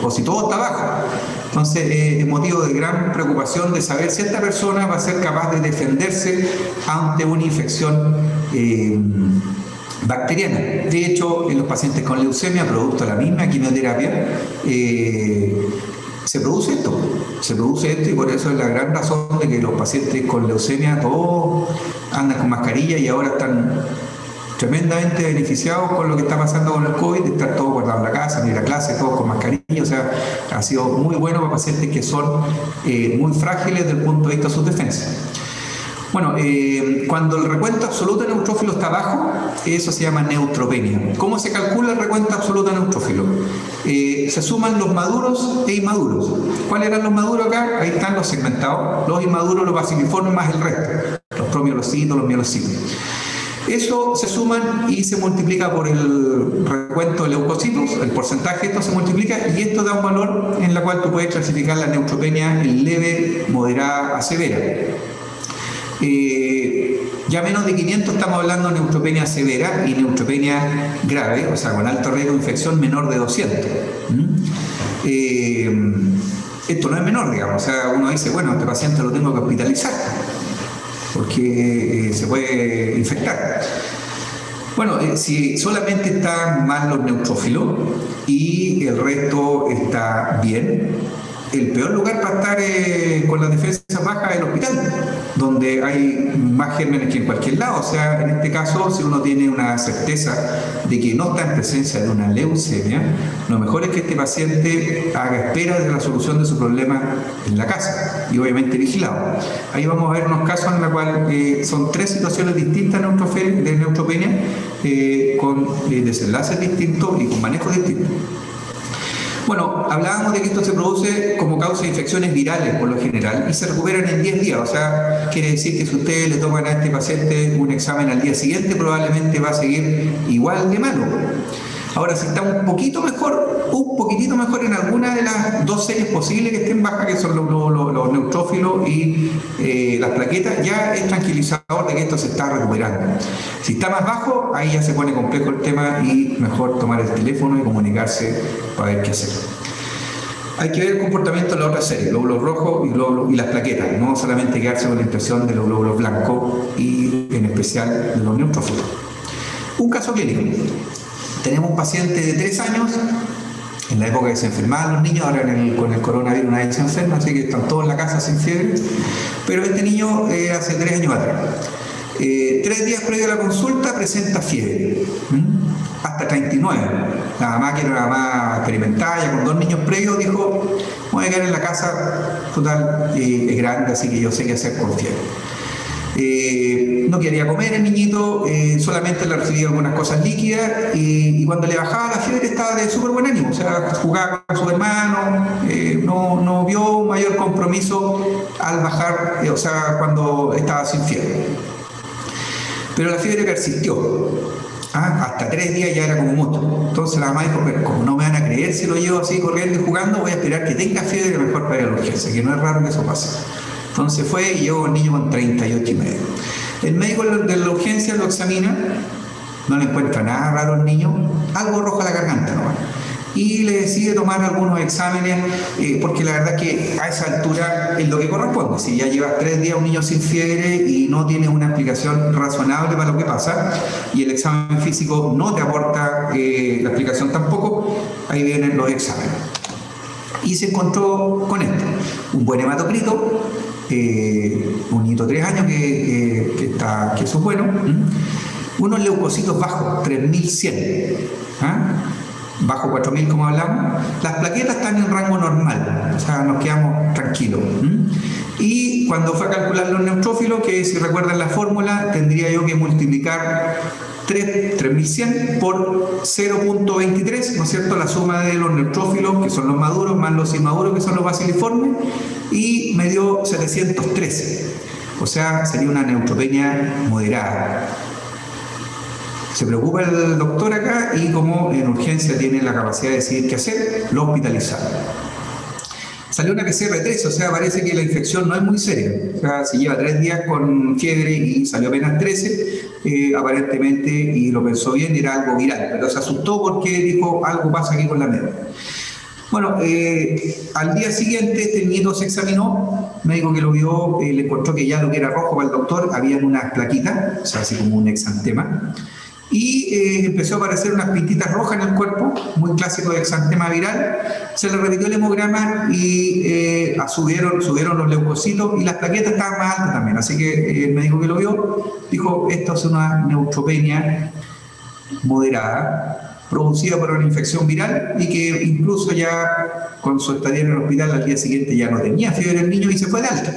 o si todo está bajo. Entonces es motivo de gran preocupación de saber si esta persona va a ser capaz de defenderse ante una infección bacteriana. De hecho, en los pacientes con leucemia, producto de la misma quimioterapia, se produce esto y por eso es la gran razón de que los pacientes con leucemia todos andan con mascarilla y ahora están tremendamente beneficiados con lo que está pasando con el COVID, de estar todos guardados en la casa, ni ir a clase, todos con mascarilla. O sea, ha sido muy bueno para pacientes que son muy frágiles desde el punto de vista de sus defensas. Bueno, cuando el recuento absoluto de neutrófilos está bajo, eso se llama neutropenia. ¿Cómo se calcula el recuento absoluto de neutrófilos? Se suman los maduros e inmaduros. ¿Cuáles eran los maduros acá? Ahí están los segmentados. Los inmaduros, los baciliformes más el resto. Los promielocitos, los mielocitos. Eso se suman y se multiplica por el recuento de leucocitos, el porcentaje de esto se multiplica y esto da un valor en la cual tú puedes clasificar la neutropenia en leve, moderada a severa. Ya menos de 500 estamos hablando de neutropenia severa y neutropenia grave, o sea, con alto riesgo de infección menor de 200. Esto no es menor, digamos, o sea, uno dice, bueno, este paciente lo tengo que hospitalizar porque se puede infectar. Bueno, si solamente están mal los neutrófilos y el resto está bien, el peor lugar para estar con las defensas bajas es el hospital, donde hay más gérmenes que en cualquier lado. O sea, en este caso, si uno tiene una certeza de que no está en presencia de una leucemia, lo mejor es que este paciente haga espera de la solución de su problema en la casa y obviamente vigilado. Ahí vamos a ver unos casos en los cuales son 3 situaciones distintas de neutropenia, con desenlaces distintos y con manejos distintos. Bueno, hablábamos de que esto se produce como causa de infecciones virales por lo general y se recuperan en 10 días, o sea, quiere decir que si ustedes le toman a este paciente un examen al día siguiente, probablemente va a seguir igual de malo. Ahora, si está un poquitito mejor en alguna de las 2 series posibles que estén bajas, que son los neutrófilos y las plaquetas, ya es tranquilizador de que esto se está recuperando. Si está más bajo, ahí ya se pone complejo el tema y mejor tomar el teléfono y comunicarse para ver qué hacer. Hay que ver el comportamiento de la otra serie, glóbulos rojos y las plaquetas, no solamente quedarse con la impresión de los glóbulos blancos y en especial de los neutrófilos. Un caso clínico. Tenemos un paciente de 3 años, en la época que se enfermaban los niños, ahora con el coronavirus nadie se enferma, así que están todos en la casa sin fiebre, pero este niño hace 3 años atrás. 3 días previo a la consulta presenta fiebre, hasta 39. La mamá, que era una mamá experimentada, ya con 2 niños previos, dijo, voy a quedar en la casa, total, es grande, así que yo sé qué hacer con fiebre. No quería comer el niñito, solamente le recibía algunas cosas líquidas y cuando le bajaba la fiebre estaba de súper buen ánimo, o sea, jugaba con su hermano, no vio mayor compromiso al bajar, o sea, cuando estaba sin fiebre. Pero la fiebre persistió. Hasta 3 días ya era como mucho. Entonces la mamá dijo, pero como no me van a creer si lo llevo así corriendo y jugando, voy a esperar que tenga fiebre mejor para ir a la urgencia, que no es raro que eso pase. Entonces fue y llegó el niño con 38,5. El médico de la urgencia lo examina, no le encuentra nada raro al niño, algo rojo a la garganta nomás. Y le decide tomar algunos exámenes, porque la verdad que a esa altura es lo que corresponde. Si ya llevas 3 días un niño sin fiebre y no tienes una explicación razonable para lo que pasa, y el examen físico no te aporta la explicación tampoco, ahí vienen los exámenes. Y se encontró con esto, un buen hematocrito, un niñito de 3 años que eso es bueno, unos leucocitos bajos, 3100, bajo 4000 como hablamos, las plaquetas están en rango normal, o sea, nos quedamos tranquilos. Y cuando fue a calcular los neutrófilos, que si recuerdan la fórmula, tendría yo que multiplicar 3100 por 0.23, ¿no es cierto? La suma de los neutrófilos, que son los maduros, más los inmaduros, que son los baciliformes, y me dio 713. O sea, sería una neutropenia moderada. Se preocupa el doctor acá y como en urgencia tiene la capacidad de decidir qué hacer, lo hospitalizaron. Salió una PCR-3, o sea, parece que la infección no es muy seria. O sea, si lleva 3 días con fiebre y salió apenas 13, aparentemente, y lo pensó bien, era algo viral. Pero se asustó porque dijo, algo pasa aquí con la médula. Bueno, al día siguiente este niño se examinó, el médico que lo vio le encontró que ya lo que era rojo para el doctor, habían unas plaquitas, o sea, así como un exantema. Y empezó a aparecer unas pintitas rojas en el cuerpo, muy clásico de exantema viral. Se le repitió el hemograma y subieron los leucocitos y las plaquetas estaban más altas también. Así que el médico que lo vio dijo, esto es una neutropenia moderada, producida por una infección viral y que incluso ya con su estadía en el hospital al día siguiente ya no tenía fiebre el niño y se fue de alta.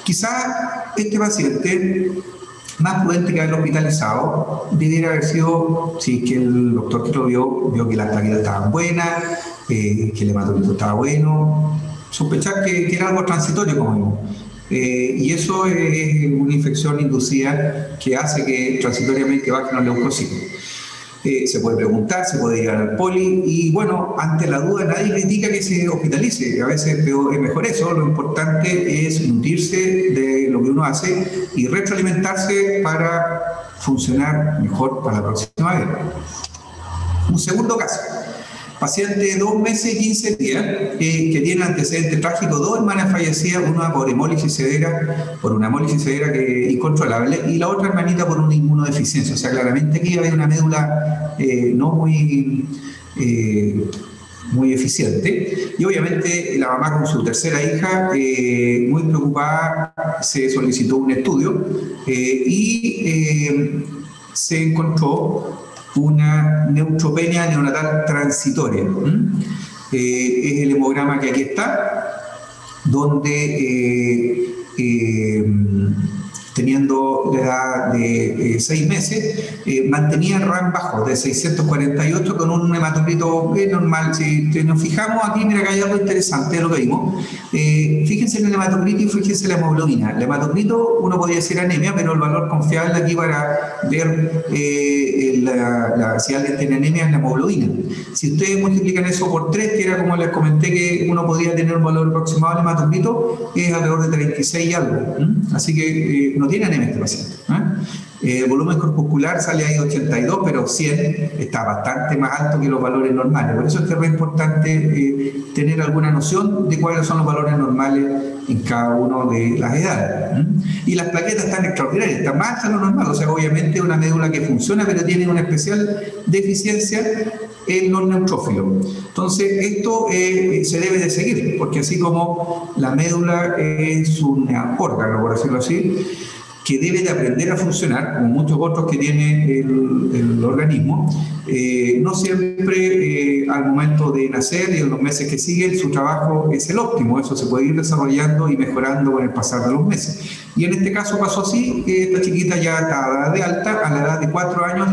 Quizá este paciente, más prudente que haberlo hospitalizado, debiera haber sido, si es que el doctor que lo vio que las plaquetas estaban buenas, que el hematocrito estaba bueno, sospechar que era algo transitorio, como vimos. Y eso es una infección inducida que hace que transitoriamente bajen los leucocitos. Se puede preguntar, se puede ir al poli y bueno, ante la duda nadie critica que se hospitalice, a veces es mejor eso, lo importante es nutrirse de lo que uno hace y retroalimentarse para funcionar mejor para la próxima vez. Un segundo caso, paciente de 2 meses y 15 días que tiene antecedentes trágicos, 2 hermanas fallecidas, una por hemólisis severa, por una hemólisis severa incontrolable, y la otra hermanita por una inmunodeficiencia. O sea, claramente aquí había una médula no muy eficiente. Y obviamente la mamá con su tercera hija, muy preocupada, se solicitó un estudio y se encontró una neutropenia neonatal transitoria. Es el hemograma que aquí está, donde teniendo la edad de 6 meses, mantenía el RAM bajo de 648 con un hematocrito normal. Si nos fijamos aquí, mira, acá hay algo interesante de lo que vimos. Fíjense en el hematocrito y fíjense en la hemoglobina. El hematocrito, uno podría decir anemia, pero el valor confiable aquí para ver si alguien tiene anemia es la hemoglobina. Si ustedes multiplican eso por 3, que era como les comenté que uno podía tener un valor aproximado del hematocrito, es alrededor de 36 y algo. Así que no tiene anemia este paciente. El volumen corpuscular sale ahí 82, pero 100 está bastante más alto que los valores normales. Por eso es que es importante tener alguna noción de cuáles son los valores normales en cada una de las edades. Y las plaquetas están extraordinarias, están más altas de lo normal. O sea, obviamente es una médula que funciona, pero tiene una especial deficiencia en los neutrófilos. Entonces, esto se debe de seguir, porque así como la médula es un órgano, por decirlo así, que debe de aprender a funcionar, como muchos otros que tiene el organismo. No siempre al momento de nacer y en los meses que siguen su trabajo es el óptimo, eso se puede ir desarrollando y mejorando con el pasar de los meses. Y en este caso pasó así, esta chiquita ya estaba de alta, a la edad de 4 años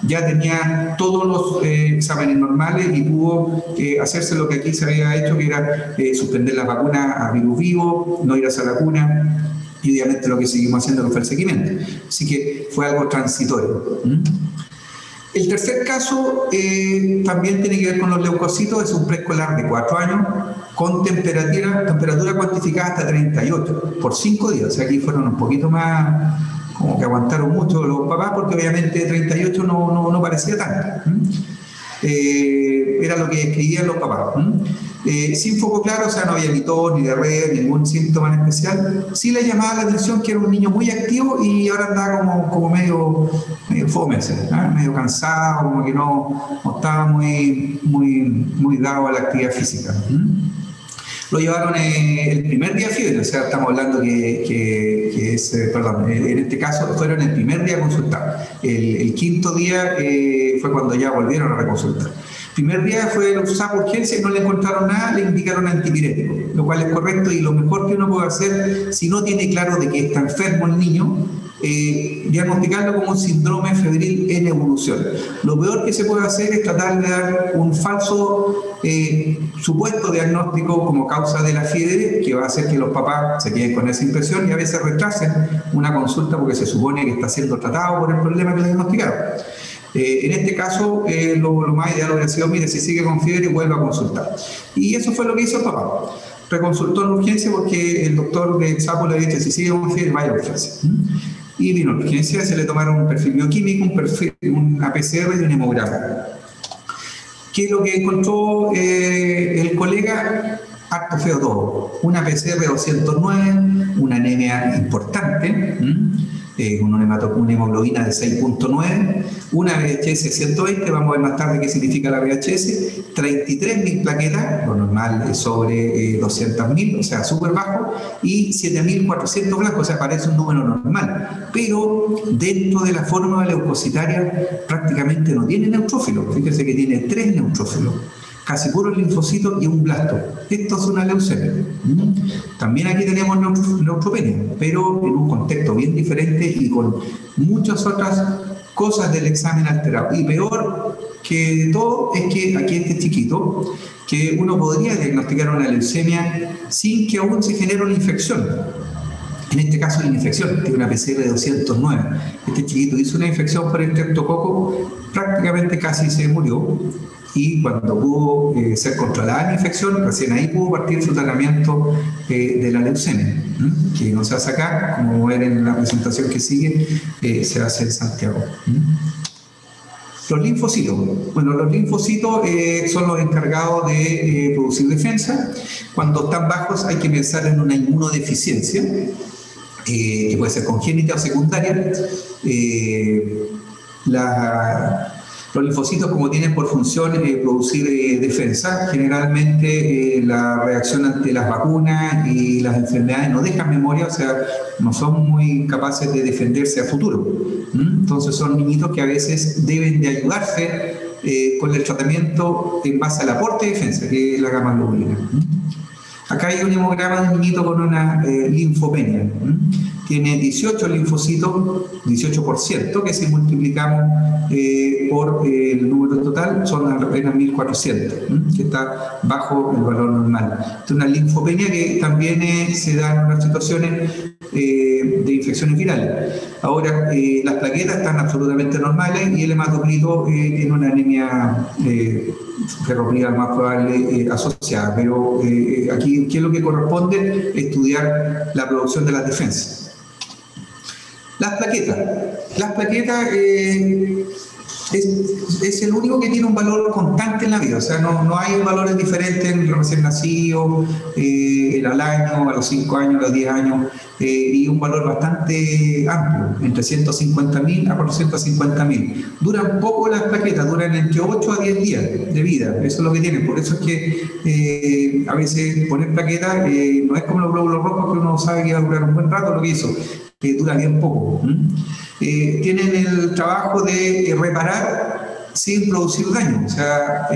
ya tenía todos los exámenes normales y pudo hacerse lo que aquí se había hecho, que era suspender las vacunas a virus vivo, no ir a hacer la vacuna, y obviamente lo que seguimos haciendo fue el seguimiento. Así que fue algo transitorio. El tercer caso también tiene que ver con los leucocitos, es un preescolar de 4 años con temperatura cuantificada hasta 38 por 5 días. O sea, aquí fueron un poquito más, como que aguantaron mucho los papás, porque obviamente 38 no parecía tanto. Era lo que escribían los papás. Sin foco claro, o sea, no había ni tos, ni diarrea, ningún síntoma en especial. Sí le llamaba la atención que era un niño muy activo y ahora andaba como medio fome, medio cansado, como que no estaba muy dado a la actividad física. Lo llevaron el primer día de fiebre, o sea, estamos hablando que es, perdón, en este caso fueron el primer día a consultar. El quinto día fue cuando ya volvieron a reconsultar. El primer día fue usar urgencia y no le encontraron nada, le indicaron antipirético, lo cual es correcto y lo mejor que uno puede hacer si no tiene claro de que está enfermo el niño, diagnosticarlo como un síndrome febril en evolución. Lo peor que se puede hacer es tratar de dar un falso supuesto diagnóstico como causa de la fiebre, que va a hacer que los papás se queden con esa impresión y a veces retrasen una consulta porque se supone que está siendo tratado por el problema que le diagnosticaron. En este caso, lo más ideal hubiera sido, mire, si sigue con fiebre, vuelva a consultar. Y eso fue lo que hizo el papá. Reconsultó en urgencia porque el doctor de Exapo le dijo, si sigue con fiebre, vaya a urgencia. Y vino a urgencia, se le tomaron un perfil bioquímico, una PCR y un hemograma. ¿Qué es lo que encontró el colega? Harto feo todo. Una PCR de 209, una anemia importante, una hemoglobina de 6.9, una VHS 120, vamos a ver más tarde qué significa la VHS, 33.000 plaquetas, lo normal es sobre 200.000, o sea, súper bajo, y 7.400 blancos, o sea, parece un número normal, pero dentro de la fórmula leucocitaria prácticamente no tiene neutrófilos, fíjense que tiene 3 neutrófilos, casi puros linfocitos y un blasto. Esto es una leucemia. También aquí tenemos neutropenia, pero en un contexto bien diferente y con muchas otras cosas del examen alterado. Y peor que todo es que aquí este chiquito, que uno podría diagnosticar una leucemia sin que aún se genere una infección. En este caso la infección, tiene una PCR de 209. Este chiquito hizo una infección por el streptococo, prácticamente casi se murió. Y cuando pudo ser controlada la infección, recién ahí pudo partir su tratamiento de la leucemia, que no se hace acá, como ver en la presentación que sigue, se hace en Santiago. Los linfocitos. Bueno, los linfocitos son los encargados de producir defensa. Cuando están bajos hay que pensar en una inmunodeficiencia, que puede ser congénita o secundaria. Los linfocitos, como tienen por función producir defensa, generalmente la reacción ante las vacunas y las enfermedades no dejan memoria, o sea, no son muy capaces de defenderse a futuro. Entonces son niñitos que a veces deben de ayudarse con el tratamiento en base al aporte de defensa, que es la gamma globulina. Acá hay un hemograma de un niñito con una linfopenia. Tiene 18 linfocitos, 18%, que si multiplicamos por el número total son apenas 1.400, que está bajo el valor normal. Es una linfopenia que también se da en unas situaciones de infecciones virales. Ahora, las plaquetas están absolutamente normales y el hematocrito tiene una anemia ferroprial más probable asociada, pero aquí, ¿qué es lo que corresponde? Estudiar la producción de las defensas. Las plaquetas. Las plaquetas es el único que tiene un valor constante en la vida, o sea, no hay valores diferentes en el recién nacido, al año, a los 5 años, a los 10 años, y un valor bastante amplio, entre 150.000 a 450.000. Duran poco las plaquetas, duran entre 8 a 10 días de vida, eso es lo que tienen, por eso es que a veces poner plaquetas no es como los glóbulos rojos que uno sabe que va a durar un buen rato, lo que hizo. dura bien poco. Tienen el trabajo de reparar sin producir daño. O sea,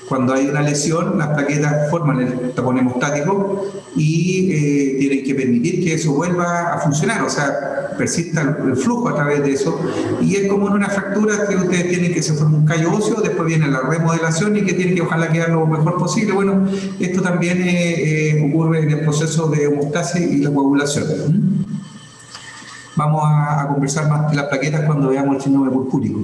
cuando hay una lesión, las plaquetas forman el tapón hemostático y tienen que permitir que eso vuelva a funcionar, o sea, persista el flujo a través de eso. Y es como en una fractura que ustedes tienen que se forma un callo óseo, después viene la remodelación y que tienen que ojalá quedar lo mejor posible. Bueno, esto también ocurre en el proceso de hemostasis y la coagulación. Vamos a conversar más de las plaquetas cuando veamos el síndrome purpúrico.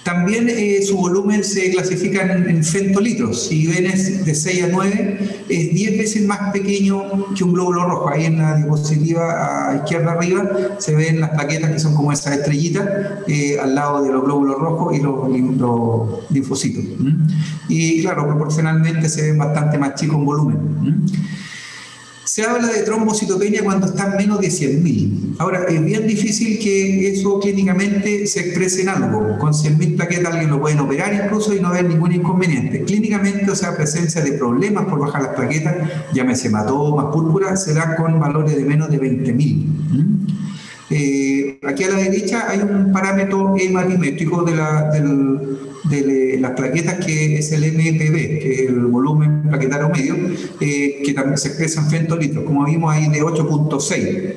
También su volumen se clasifica en femtolitros. Si ven es de 6 a 9, es 10 veces más pequeño que un glóbulo rojo. Ahí en la diapositiva a izquierda arriba se ven las plaquetas que son como esas estrellitas al lado de los glóbulos rojos y los linfocitos. Y claro, proporcionalmente se ven bastante más chicos en volumen. Se habla de trombocitopenia cuando están menos de 100.000. Ahora, es bien difícil que eso clínicamente se exprese en algo. Con 100.000 plaquetas alguien lo pueden operar incluso y no ver ningún inconveniente. Clínicamente, o sea, presencia de problemas por bajar las plaquetas, llámese hematomas, púrpura, se dan con valores de menos de 20.000. Aquí a la derecha hay un parámetro hematimétrico de las plaquetas que es el MPB, que es el volumen plaquetario medio, que también se expresa en femtolitros, como vimos ahí de 8.6.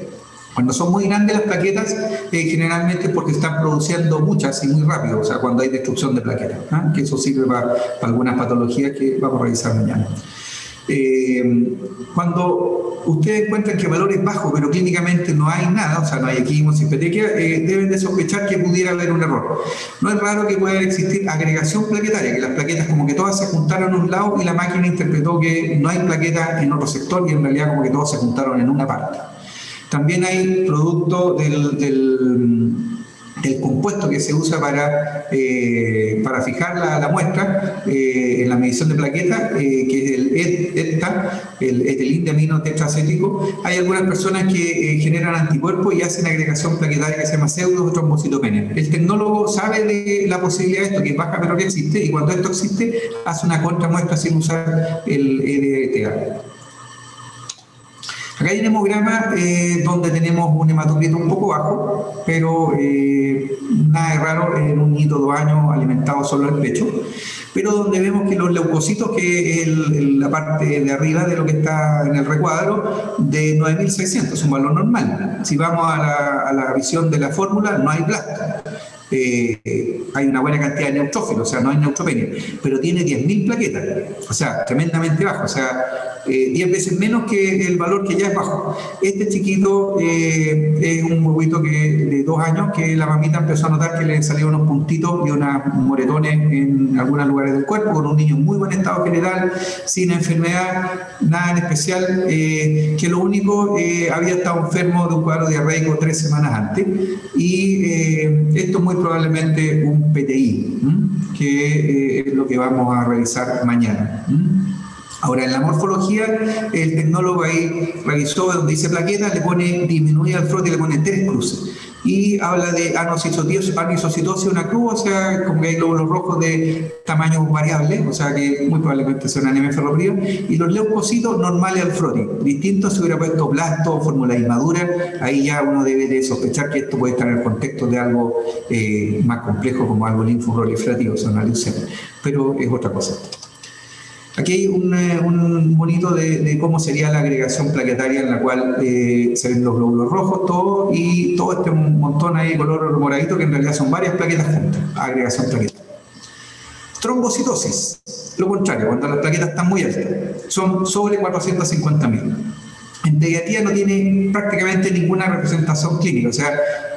Cuando son muy grandes las plaquetas, generalmente es porque están produciendo muchas y muy rápido, o sea, cuando hay destrucción de plaquetas, que eso sirve para algunas patologías que vamos a revisar mañana. Cuando ustedes encuentran que valores bajos, pero clínicamente no hay nada, o sea, no hay equimos, petequia, deben de sospechar que pudiera haber un error. No es raro que pueda existir agregación plaquetaria, que las plaquetas como que todas se juntaron en un lado y la máquina interpretó que no hay plaquetas en otro sector y en realidad como que todas se juntaron en una parte. También hay producto del compuesto que se usa para fijar la muestra en la medición de plaquetas, que es el ETA, el etilindamino tetraacético. Hay algunas personas que generan anticuerpos y hacen agregación plaquetaria que se llama pseudotrombocitopenia. El tecnólogo sabe de la posibilidad de esto, que es baja pero que existe, y cuando esto existe hace una contramuestra sin usar el ETA. Acá hay un hemograma donde tenemos un hematocrito un poco bajo, pero nada de raro en un niñito de 2 años alimentado solo al pecho, pero donde vemos que los leucocitos, que es la parte de arriba de lo que está en el recuadro, de 9.600, es un valor normal. Si vamos a la visión de la fórmula, no hay blasto. Hay una buena cantidad de neutrófilos, o sea, no hay neutropenia, pero tiene 10.000 plaquetas, o sea, tremendamente bajo, o sea, 10 veces menos que el valor que ya es bajo. Este chiquito es un huevito de 2 años que la mamita empezó a notar que le salían unos puntitos y unos moretones en algunos lugares del cuerpo, con un niño en muy buen estado general, sin enfermedad, nada en especial, que lo único había estado enfermo de un cuadro diarreico 3 semanas antes, y esto es muy probablemente un PTI, que es lo que vamos a revisar mañana. Ahora, en la morfología, el tecnólogo ahí revisó donde dice plaqueta, le pone disminuida al frote y le pone 3 cruces. Y habla de anisocitosis una cruz, o sea, como que hay glóbulos rojos de tamaño variable, o sea que muy probablemente sea una anemia ferropriva, y los leucocitos normales al frote. Distinto si hubiera puesto blasto, fórmula inmadura, ahí ya uno debe de sospechar que esto puede estar en el contexto de algo más complejo, como algo linfoproliferativo, o sea, una leucemia, pero es otra cosa. Aquí hay un monito de cómo sería la agregación plaquetaria, en la cual se ven los glóbulos rojos, todo, y todo este montón ahí de color moradito, que en realidad son varias plaquetas juntas, agregación plaquetaria. Trombocitosis, lo contrario, cuando las plaquetas están muy altas, son sobre 450.000. En pediatría no tiene prácticamente ninguna representación clínica, o sea,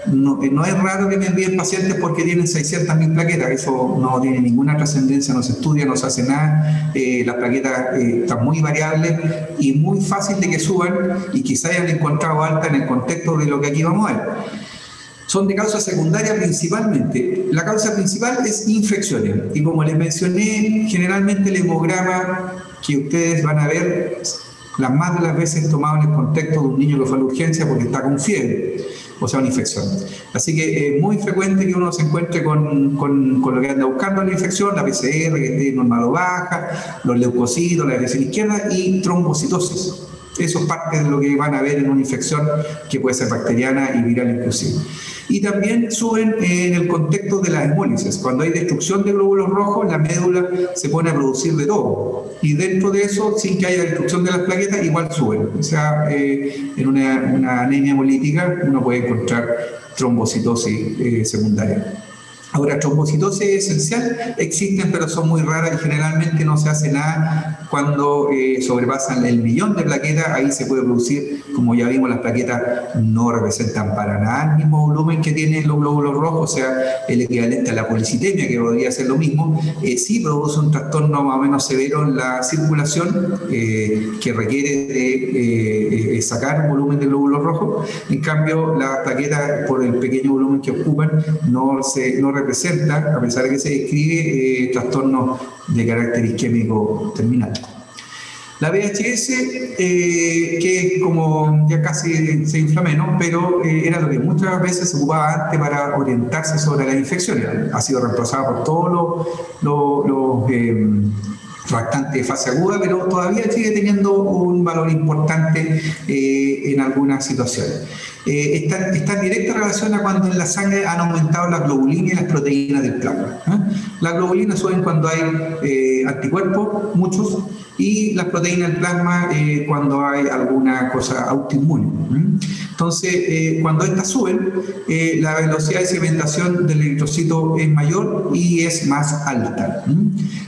no es raro que me envíen pacientes porque tienen 600.000 plaquetas, eso no tiene ninguna trascendencia, no se estudia, no se hace nada, las plaquetas están muy variables y muy fácil de que suban, y quizá hayan encontrado alta en el contexto de lo que aquí vamos a ver. Son de causa secundaria principalmente. La causa principal es infecciones, y como les mencioné, generalmente el hemograma que ustedes van a ver, las más de las veces tomado en el contexto de un niño que fue a la urgencia porque está con fiebre, o sea, una infección. Así que es muy frecuente que uno se encuentre con lo que anda buscando la infección, la PCR que esté normal o baja, los leucocitos, la dirección izquierda y trombocitosis. Eso es parte de lo que van a ver en una infección que puede ser bacteriana y viral inclusive. Y también suben en el contexto de las hemólisis. Cuando hay destrucción de glóbulos rojos, la médula se pone a producir de todo. Y dentro de eso, sin que haya destrucción de las plaquetas, igual suben. O sea, en una anemia hemolítica uno puede encontrar trombocitosis secundaria. Ahora, trombocitosis esencial existen, pero son muy raras y generalmente no se hace nada cuando sobrepasan el 1.000.000 de plaquetas. Ahí se puede producir, como ya vimos, las plaquetas no representan para nada el mismo volumen que tienen los glóbulos rojos, o sea, el equivalente a la policitemia, que podría ser lo mismo. Sí produce un trastorno más o menos severo en la circulación que requiere de sacar un volumen de glóbulos rojos. En cambio, las plaquetas, por el pequeño volumen que ocupan, no representa, a pesar de que se describe, trastornos de carácter isquémico terminal. La VHS, que como ya casi se infla menos, pero era lo que muchas veces se ocupaba antes para orientarse sobre las infecciones. Ha sido reemplazada por todos los reactantes de fase aguda, pero todavía sigue teniendo un valor importante en algunas situaciones. Está en directa relación a cuando en la sangre han aumentado las globulinas y las proteínas del plasma. Las globulinas suben cuando hay anticuerpos, muchos, y las proteínas del plasma cuando hay alguna cosa autoinmune. Entonces, cuando estas suben, la velocidad de sedimentación del eritrocito es mayor y es más alta.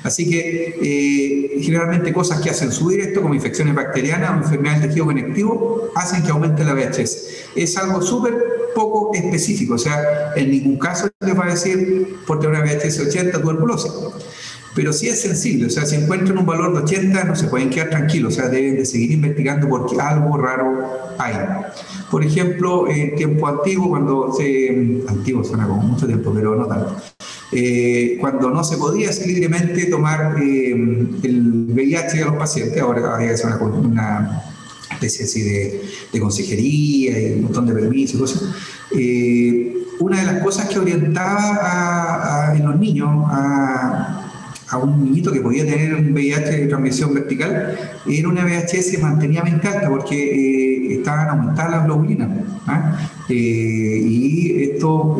Así que generalmente cosas que hacen subir esto, como infecciones bacterianas o enfermedades del tejido conectivo, hacen que aumente la VHS. Es algo súper poco específico, o sea, en ningún caso les va a decir por tener una VHS 80 tuberculosis. Pero sí es sensible, o sea, si encuentran un valor de 80 no se pueden quedar tranquilos, o sea, deben de seguir investigando porque algo raro hay. Por ejemplo, en tiempo antiguo, antiguo suena como mucho tiempo, pero no tanto, cuando no se podía libremente tomar el VIH a los pacientes, ahora había que hacer una especie así de consejería y un montón de permisos y cosas. Una de las cosas que orientaba en los niños a un niñito que podía tener un VIH de transmisión vertical era una VHS que mantenía mente alta porque estaban aumentadas las globulinas. Y esto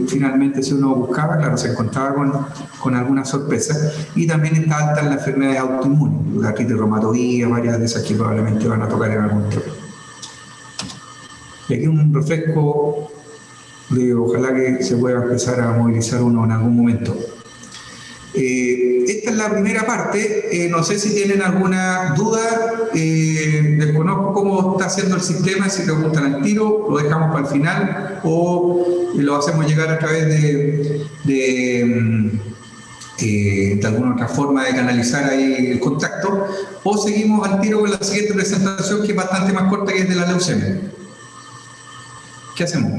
finalmente, si uno buscaba, claro, se encontraba con alguna sorpresa. Y también está alta en las enfermedades autoinmunes, la artritis reumatoidea, varias de esas que probablemente van a tocar en algún tiempo. Y aquí un refresco de ojalá que se pueda empezar a movilizar uno en algún momento. Esta es la primera parte. No sé si tienen alguna duda. Desconozco cómo está haciendo el sistema, si preguntan al tiro, lo dejamos para el final o lo hacemos llegar a través de alguna otra forma de canalizar ahí el contacto, o seguimos al tiro con la siguiente presentación, que es bastante más corta, que es de la leucemia. ¿Qué hacemos?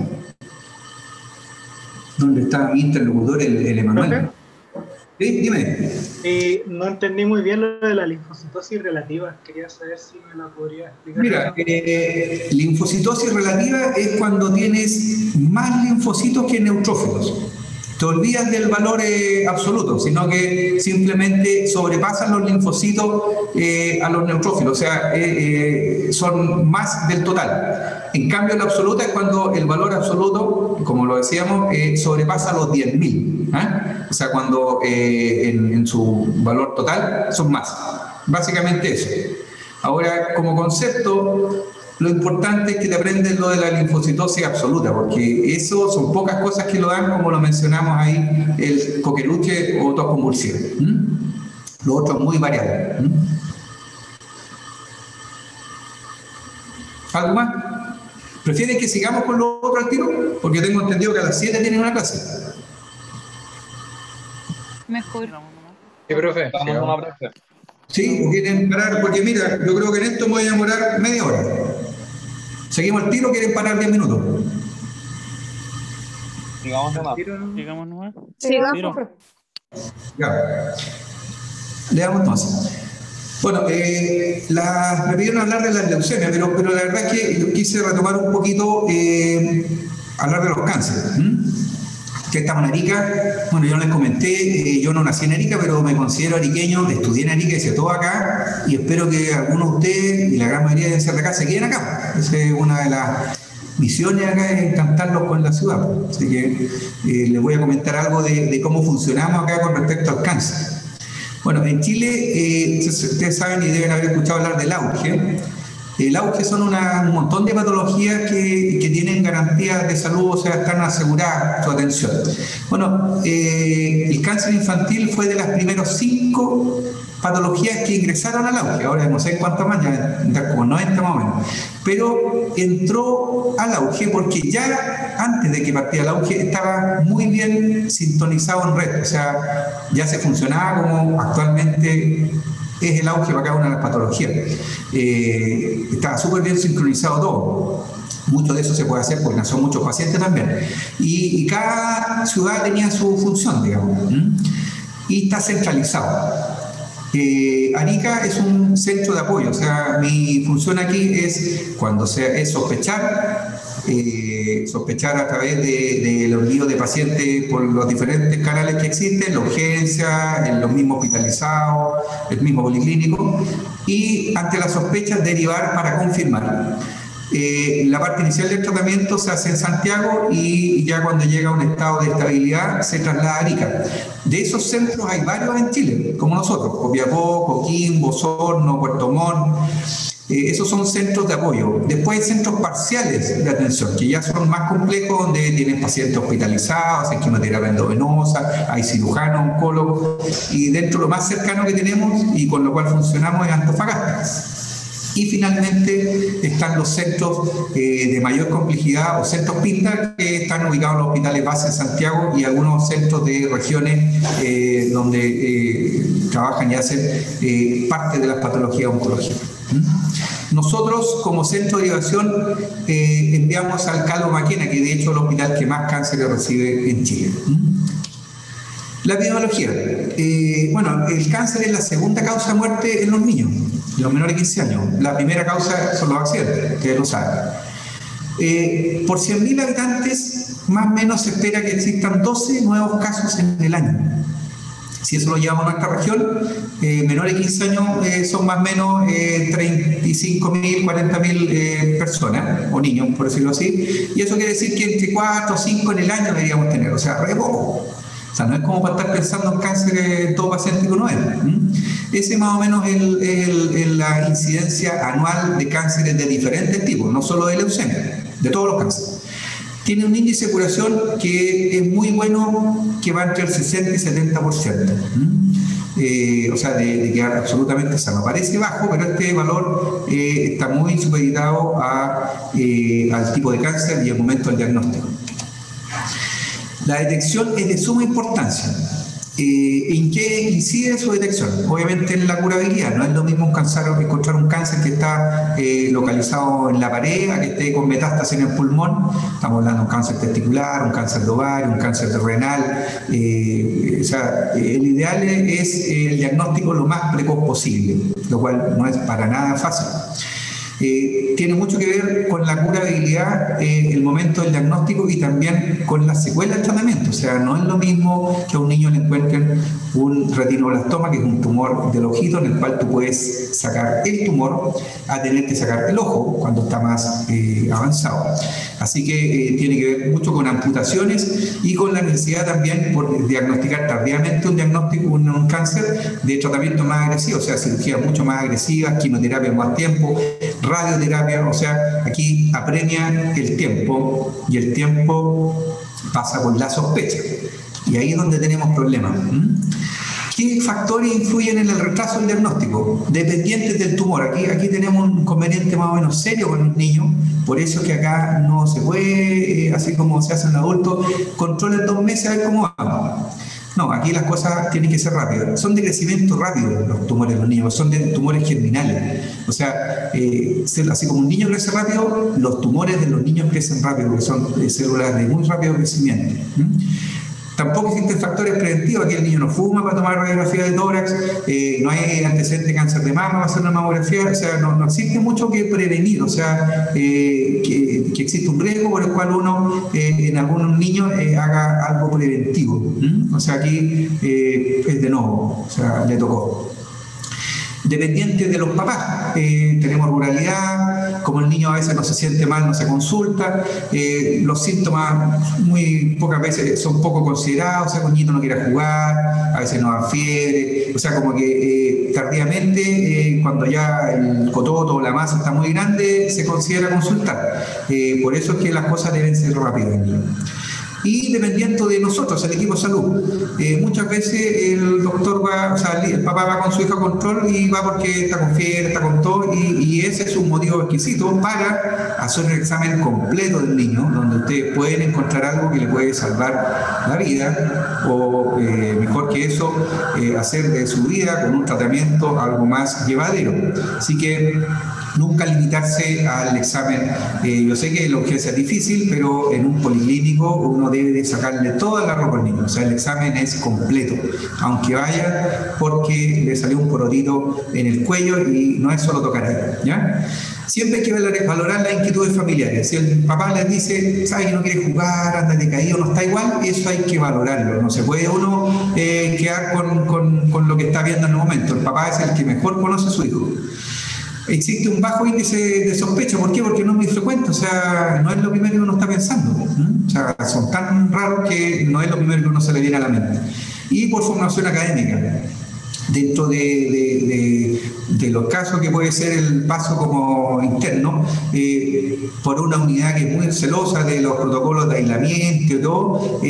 ¿Dónde está mi interlocutor, el Emanuel? Sí, dime. No entendí muy bien lo de la linfocitosis relativa. Quería saber si me la podría explicar. Mira, linfocitosis relativa es cuando tienes más linfocitos que neutrófilos. Te olvidas del valor absoluto, sino que simplemente sobrepasan los linfocitos a los neutrófilos, o sea, son más del total. En cambio, la absoluta es cuando el valor absoluto, como lo decíamos, sobrepasa los 10.000. O sea, cuando en su valor total son más. Básicamente eso. Ahora, como concepto, lo importante es que te aprendes lo de la linfocitosis absoluta, porque eso son pocas cosas que lo dan, como lo mencionamos ahí, el coqueluche o tosconvulsivo. Lo otro es muy variable. ¿Algo más? ¿Prefieren que sigamos con lo otro al tiro? Porque tengo entendido que a las 7 tienen una clase. Mejor. Sí, profe, vamos a una profe. Sí, quieren parar, porque mira, yo creo que en esto me voy a demorar media hora. ¿Seguimos el tiro o quieren parar 10 minutos? Sigamos nomás. Sigamos nomás. Sigamos, profe. Ya. Leamos entonces. Bueno, me pidieron hablar de las leucemias, pero la verdad es que yo quise retomar un poquito, hablar de los cánceres. que estamos en Arica. Bueno, yo les comenté, yo no nací en Arica, pero me considero ariqueño, estudié en Arica, hice todo acá, y espero que algunos de ustedes y la gran mayoría de ser de acá se queden acá. Esa es una de las misiones acá, es encantarlos con la ciudad. Así que les voy a comentar algo de cómo funcionamos acá con respecto al cáncer. Bueno, en Chile, ustedes saben y deben haber escuchado hablar del auge. El auge son un montón de patologías que tienen garantías de salud, o sea, están aseguradas su atención. Bueno, el cáncer infantil fue de las primeros 5 patologías que ingresaron al auge. Ahora no sé cuántas más, ya como 90 más o menos. Pero entró al auge porque ya antes de que partiera el auge estaba muy bien sintonizado en red, o sea, ya se funcionaba como actualmente es el auge para cada una de las patologías. Estaba súper bien sincronizado todo. Mucho de eso se puede hacer porque son muchos pacientes también. Y cada ciudad tenía su función, digamos. Y está centralizado. Arica es un centro de apoyo, o sea, mi función aquí es cuando es sospechar a través de los envíos de pacientes por los diferentes canales que existen, la urgencia, los mismos hospitalizados, el mismo policlínico, y ante las sospechas derivar para confirmar. La parte inicial del tratamiento se hace en Santiago y ya cuando llega a un estado de estabilidad se traslada a Arica. De esos centros hay varios en Chile, como nosotros, Copiapó, Coquimbo, Osorno, Puerto Montt. Esos son centros de apoyo. Después hay centros parciales de atención, que ya son más complejos, donde tienen pacientes hospitalizados, hay quimioterapia endovenosa, hay cirujanos, oncólogos, y dentro lo más cercano que tenemos y con lo cual funcionamos es Antofagasta. Y finalmente están los centros de mayor complejidad o centros PINDA que están ubicados en los hospitales base en Santiago y algunos centros de regiones donde trabajan y hacen parte de las patologías oncológicas. Nosotros como centro de derivación enviamos al Carlos Maquena, que de hecho es el hospital que más cáncer recibe en Chile. La epidemiología. Bueno, el cáncer es la segunda causa de muerte en los niños, los menores de 15 años. La primera causa son los accidentes, ustedes lo saben. Por 100.000 habitantes, más o menos se espera que existan 12 nuevos casos en el año. Si eso lo llevamos a nuestra región, menores de 15 años son más o menos 35.000, 40.000 personas, o niños, por decirlo así. Y eso quiere decir que entre 4 o 5 en el año deberíamos tener, o sea, re poco. O sea, no es como para estar pensando en cáncer en todo paciente que uno es. Ese más o menos es la incidencia anual de cánceres de diferentes tipos, no solo de leucemia, de todos los cánceres. Tiene un índice de curación que es muy bueno, que va entre el 60 y 70%. O sea, de quedar absolutamente sano. Parece bajo, pero este valor está muy supeditado al tipo de cáncer y al momento del diagnóstico. La detección es de suma importancia. ¿En qué incide su detección? Obviamente en la curabilidad. No es lo mismo encontrar un cáncer que está localizado en la pared, a que esté con metástasis en el pulmón. Estamos hablando de un cáncer testicular, un cáncer de ovario, un cáncer de renal. O sea, el ideal es el diagnóstico lo más precoz posible, lo cual no es para nada fácil. Tiene mucho que ver con la curabilidad, el momento del diagnóstico y también con las secuelas del tratamiento. O sea, no es lo mismo que a un niño le encuentren un retinoblastoma, que es un tumor del ojito en el cual tú puedes sacar el tumor, a tener que sacar el ojo cuando está más avanzado. Así que tiene que ver mucho con amputaciones y con la necesidad también por diagnosticar tardíamente un cáncer de tratamiento más agresivo, o sea, cirugías mucho más agresivas, quimioterapia más tiempo, radioterapia, o sea, aquí apremia el tiempo y el tiempo pasa por la sospecha y ahí es donde tenemos problemas. ¿Qué factores influyen en el retraso del diagnóstico? Dependientes del tumor. Aquí tenemos un inconveniente más o menos serio con los niños, por eso es que acá no se puede, así como se hace en adultos, controles 2 meses a ver cómo vamos. No, aquí las cosas tienen que ser rápidas. Son de crecimiento rápido los tumores de los niños, son de tumores germinales. O sea, así como un niño crece rápido, los tumores de los niños crecen rápido, porque son células de muy rápido crecimiento. Tampoco existen factores preventivos. Aquí el niño no fuma para tomar radiografía de tórax, no hay antecedentes de cáncer de mama para hacer una mamografía, o sea, no existe mucho que prevenir, o sea, que existe un riesgo por el cual uno en algunos niños haga algo preventivo. O sea, aquí es de nuevo, o sea, le tocó. Dependiente de los papás, tenemos ruralidad, como el niño a veces no se siente mal, no se consulta, los síntomas muy pocas veces son poco considerados, o sea, el niño no quiere jugar, a veces no da fiebre, o sea, como que tardíamente, cuando ya el cototo o la masa está muy grande, se considera consultar. Por eso es que las cosas deben ser rápidas. Y dependiendo de nosotros, el equipo de salud. Muchas veces el doctor va, o sea, el papá va con su hijo a control y va porque está con fiebre, está con todo, y ese es un motivo exquisito para hacer un examen completo del niño, donde ustedes pueden encontrar algo que le puede salvar la vida, o mejor que eso, hacer de su vida con un tratamiento algo más llevadero. Así que nunca limitarse al examen. Yo sé que la urgencia es difícil, pero en un policlínico uno debe de sacarle toda la ropa al niño. O sea, el examen es completo, aunque vaya porque le salió un porotito en el cuello y no es solo tocar ahí, ¿ya? Siempre hay que valorar las inquietudes familiares. Si el papá les dice, ¿sabes que no quiere jugar, anda decaído, no está igual? Eso hay que valorarlo. No se puede uno quedar con lo que está viendo en el momento. El papá es el que mejor conoce a su hijo. Existe un bajo índice de sospecha. ¿Por qué? Porque no es muy frecuente, o sea, no es lo primero que uno está pensando. O sea, son tan raros que no es lo primero que uno se le viene a la mente. Y por formación académica. Dentro de los casos que puede ser el paso como interno, por una unidad que es muy celosa de los protocolos de aislamiento y todo,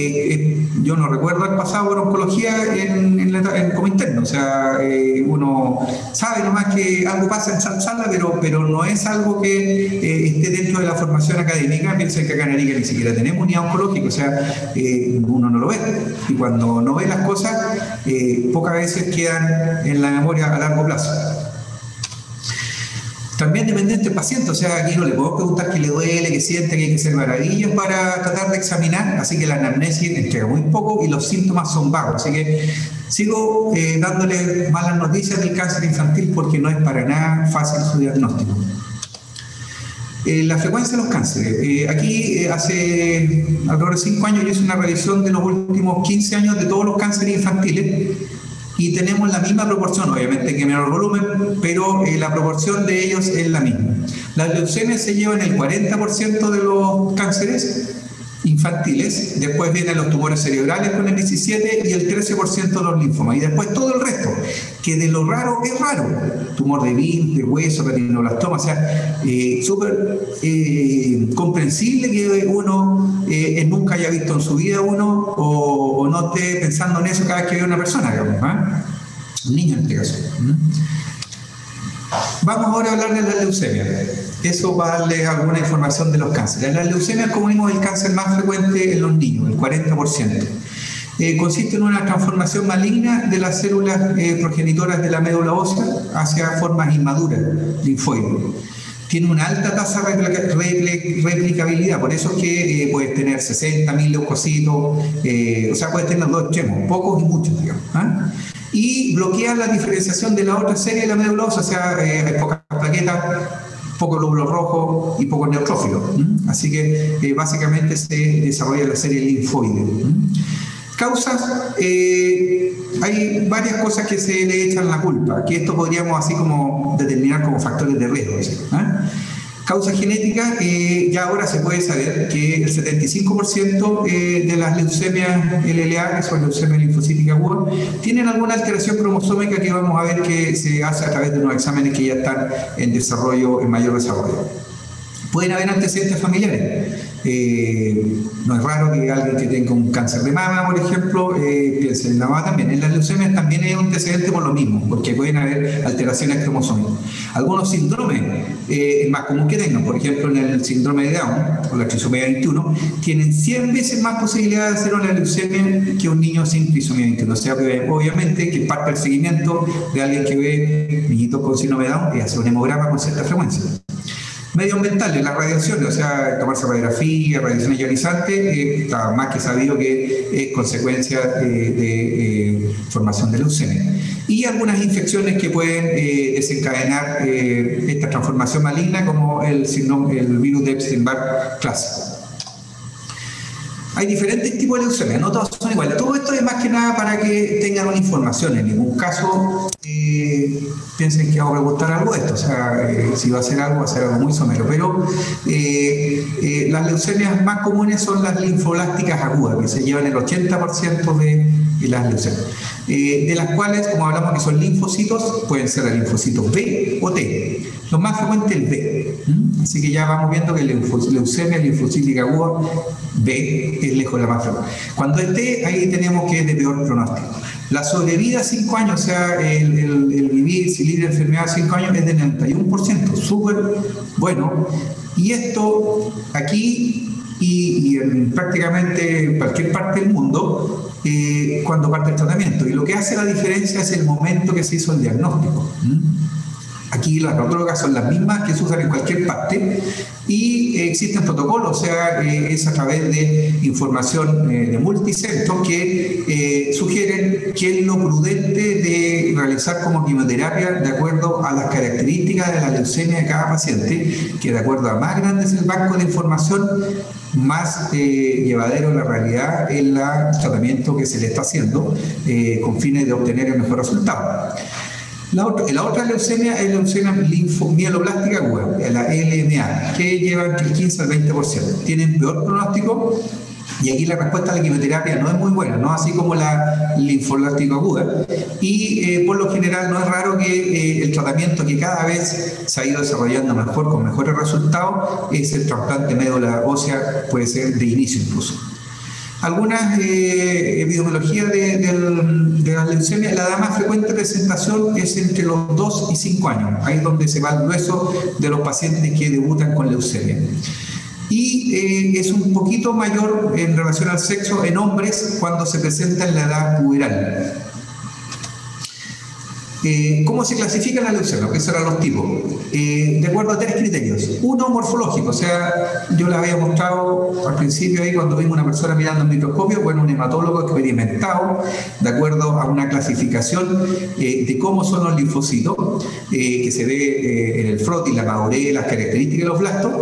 yo no recuerdo haber pasado por oncología como interno, o sea, uno sabe nomás que algo pasa en sala, pero no es algo que esté dentro de la formación académica. Piensen que acá en Arica ni siquiera tenemos unidad oncológica, o sea, uno no lo ve, y cuando no ve las cosas, pocas veces quedan en la memoria a largo plazo. También dependiente del paciente, o sea, aquí no le puedo preguntar qué le duele, qué siente, que hay que hacer maravillas para tratar de examinar, así que la anamnesis entrega muy poco y los síntomas son vagos, así que sigo dándole malas noticias del cáncer infantil porque no es para nada fácil su diagnóstico. La frecuencia de los cánceres. Aquí hace alrededor de 5 años yo hice una revisión de los últimos 15 años de todos los cánceres infantiles y tenemos la misma proporción, obviamente que menor volumen, pero la proporción de ellos es la misma. Las leucemias se llevan el 40% de los cánceres infantiles, después vienen los tumores cerebrales con el 17% y el 13% de los linfomas, y después todo el resto, que de lo raro es raro, tumor de Wilms, de hueso, retinoblastoma, o sea, súper comprensible que uno nunca haya visto en su vida uno, o no esté pensando en eso cada vez que ve a una persona, digamos, un niño en este caso. Vamos ahora a hablar de la leucemia. Eso va a darles alguna información de los cánceres. La leucemia, como vimos, es el cáncer más frecuente en los niños, el 40%. Consiste en una transformación maligna de las células progenitoras de la médula ósea hacia formas inmaduras, linfoides. Tiene una alta tasa de replicabilidad, por eso es que puedes tener 60.000 leucocitos, o sea, puedes tener los dos extremos, pocos y muchos, digamos. Y bloquea la diferenciación de la otra serie de la médula ósea, o sea, hay pocas plaquetas, poco glóbulos rojos y pocos neutrófilos. Así que básicamente se desarrolla la serie linfoide. Causas, hay varias cosas que se le echan la culpa, que esto podríamos así como determinar como factores de riesgo. Causa genética, ya ahora se puede saber que el 75% de las leucemias LLA, que son leucemias linfocíticas agudas, tienen alguna alteración cromosómica que vamos a ver que se hace a través de unos exámenes que ya están en desarrollo, en mayor desarrollo. Pueden haber antecedentes familiares. No es raro que alguien que tenga un cáncer de mama, por ejemplo, piense en la mama también. En las leucemias también hay un antecedente por lo mismo, porque pueden haber alteraciones cromosómicas. Algunos síndromes es más común que tengan, por ejemplo, en el síndrome de Down o la trisomía 21, tienen 100 veces más posibilidad de hacer una leucemia que un niño sin trisomía 21. O sea, obviamente que parte del seguimiento de alguien que ve niñitos con síndrome de Down es hacer un hemograma con cierta frecuencia. Medioambientales, las radiaciones, o sea, tomarse radiografía, radiaciones ionizantes, está más que sabido que es consecuencia de formación de leucemia. Y algunas infecciones que pueden desencadenar esta transformación maligna, como el virus de Epstein-Barr clásico. Hay diferentes tipos de leucemia, no todas son iguales. Todo esto es más que nada para que tengan una información. En ningún caso piensen que vamos a preguntar algo de esto. O sea, si va a ser algo muy somero. Pero las leucemias más comunes son las linfoblásticas agudas, que se llevan el 80% de las leucemias. De las cuales, como hablamos que son linfocitos, pueden ser los linfocitos B o T. Lo más frecuente es el B. Así que ya vamos viendo que leucemia linfocítica aguda B es lejos la más frecuente. Cuando es T, ahí tenemos que es de peor pronóstico. La sobrevida a 5 años, o sea, el vivir sin libre de enfermedad a 5 años es de 91%, súper bueno. Y esto aquí y en prácticamente cualquier parte del mundo, cuando parte el tratamiento. Y lo que hace la diferencia es el momento que se hizo el diagnóstico. Aquí las patólogas son las mismas que se usan en cualquier parte y existen protocolos, o sea, es a través de información de multicentros que sugieren qué es lo prudente de realizar como quimioterapia de acuerdo a las características de la leucemia de cada paciente, que de acuerdo a más grande es el banco de información, más llevadero la realidad en el tratamiento que se le está haciendo con fines de obtener el mejor resultado. La otra leucemia es la leucemia mieloblástica aguda, la LMA, que lleva entre el 15 al 20%. Tienen peor pronóstico y aquí la respuesta a la quimioterapia no es muy buena, no así como la linfoblástica aguda. Y por lo general no es raro que el tratamiento que cada vez se ha ido desarrollando mejor, con mejores resultados, es el trasplante médula ósea, puede ser de inicio incluso. Algunas epidemiologías de la leucemia, la edad más frecuente de presentación es entre los 2 y 5 años. Ahí es donde se va el grueso de los pacientes que debutan con leucemia. Y es un poquito mayor en relación al sexo en hombres cuando se presenta en la edad puberal. ¿Cómo se clasifica la leucemia? ¿Qué serán los tipos? De acuerdo a 3 criterios. Uno, morfológico, o sea, yo les había mostrado al principio ahí cuando vimos una persona mirando el microscopio, bueno, un hematólogo experimentado, de acuerdo a una clasificación de cómo son los linfocitos, que se ve en el frotis, la madurez, las características de los blastos,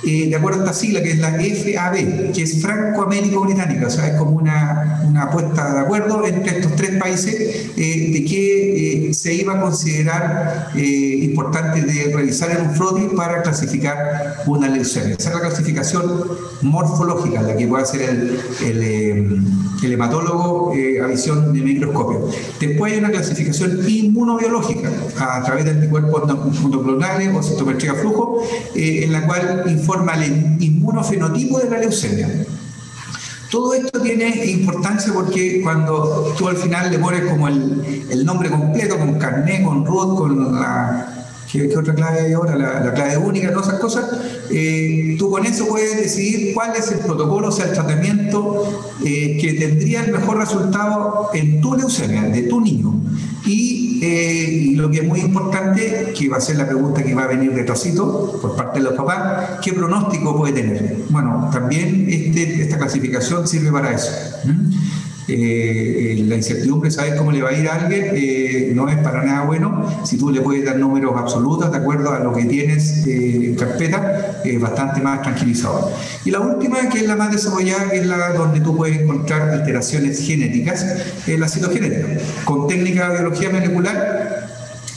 de acuerdo a esta sigla que es la FAB, que es franco-américo-británica, o sea, es como una puesta de acuerdo entre estos 3 países de que se iba a considerar importante de realizar en un frotis para clasificar una leucemia. Esa es la clasificación morfológica, la que puede hacer el hematólogo a visión de microscopio. Después hay una clasificación inmunobiológica a través de anticuerpos monoclonales o citometría a flujo, en la cual informa el inmunofenotipo de la leucemia. Todo esto tiene importancia porque cuando tú al final le pones como el nombre completo, con carnet, con root, con la... ¿Qué otra clave hay ahora? La clave única, todas esas cosas. Tú con eso puedes decidir cuál es el protocolo, o sea, el tratamiento que tendría el mejor resultado en tu leucemia, de tu niño. Y lo que es muy importante, que va a ser la pregunta que va a venir detrásito por parte de los papás, ¿qué pronóstico puede tener? Bueno, también esta clasificación sirve para eso. La incertidumbre, saber cómo le va a ir a alguien, no es para nada bueno. Si tú le puedes dar números absolutos de acuerdo a lo que tienes en carpeta, es bastante más tranquilizador. Y la última, que es la más desarrollada, es la donde tú puedes encontrar alteraciones genéticas, la citogenética. Con técnica de biología molecular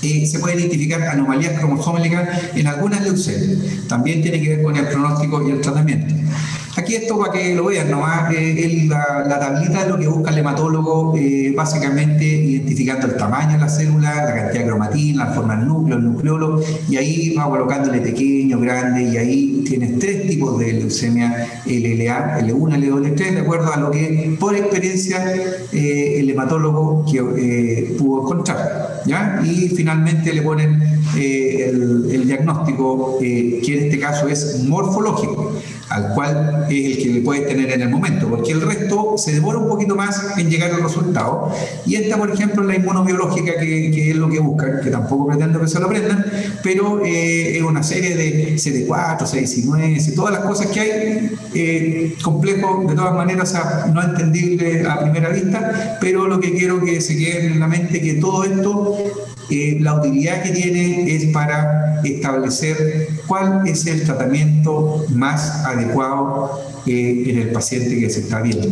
se pueden identificar anomalías cromosómicas en algunas leucemias. También tiene que ver con el pronóstico y el tratamiento. Aquí esto para que lo vean nomás, es la tablita de lo que busca el hematólogo, básicamente identificando el tamaño de la célula, la cantidad de cromatina, la forma del núcleo, el nucleolo, y ahí va colocándole pequeño, grande, y ahí tienes 3 tipos de leucemia, LLA, L1, L2, L3, de acuerdo a lo que por experiencia el hematólogo pudo encontrar, ¿ya? Y finalmente le ponen el diagnóstico, que en este caso es morfológico. al cual es el que le puedes tener en el momento, porque el resto se demora un poquito más en llegar al resultado. Y esta, por ejemplo, es la inmunobiológica, que es lo que buscan, que tampoco pretendo que se lo aprendan, pero es una serie de CD4, CD19, todas las cosas que hay, complejo de todas maneras, no entendible a primera vista, pero lo que quiero que se quede en la mente que todo esto, la utilidad que tiene es para establecer cuál es el tratamiento más adecuado en el paciente que se está viendo.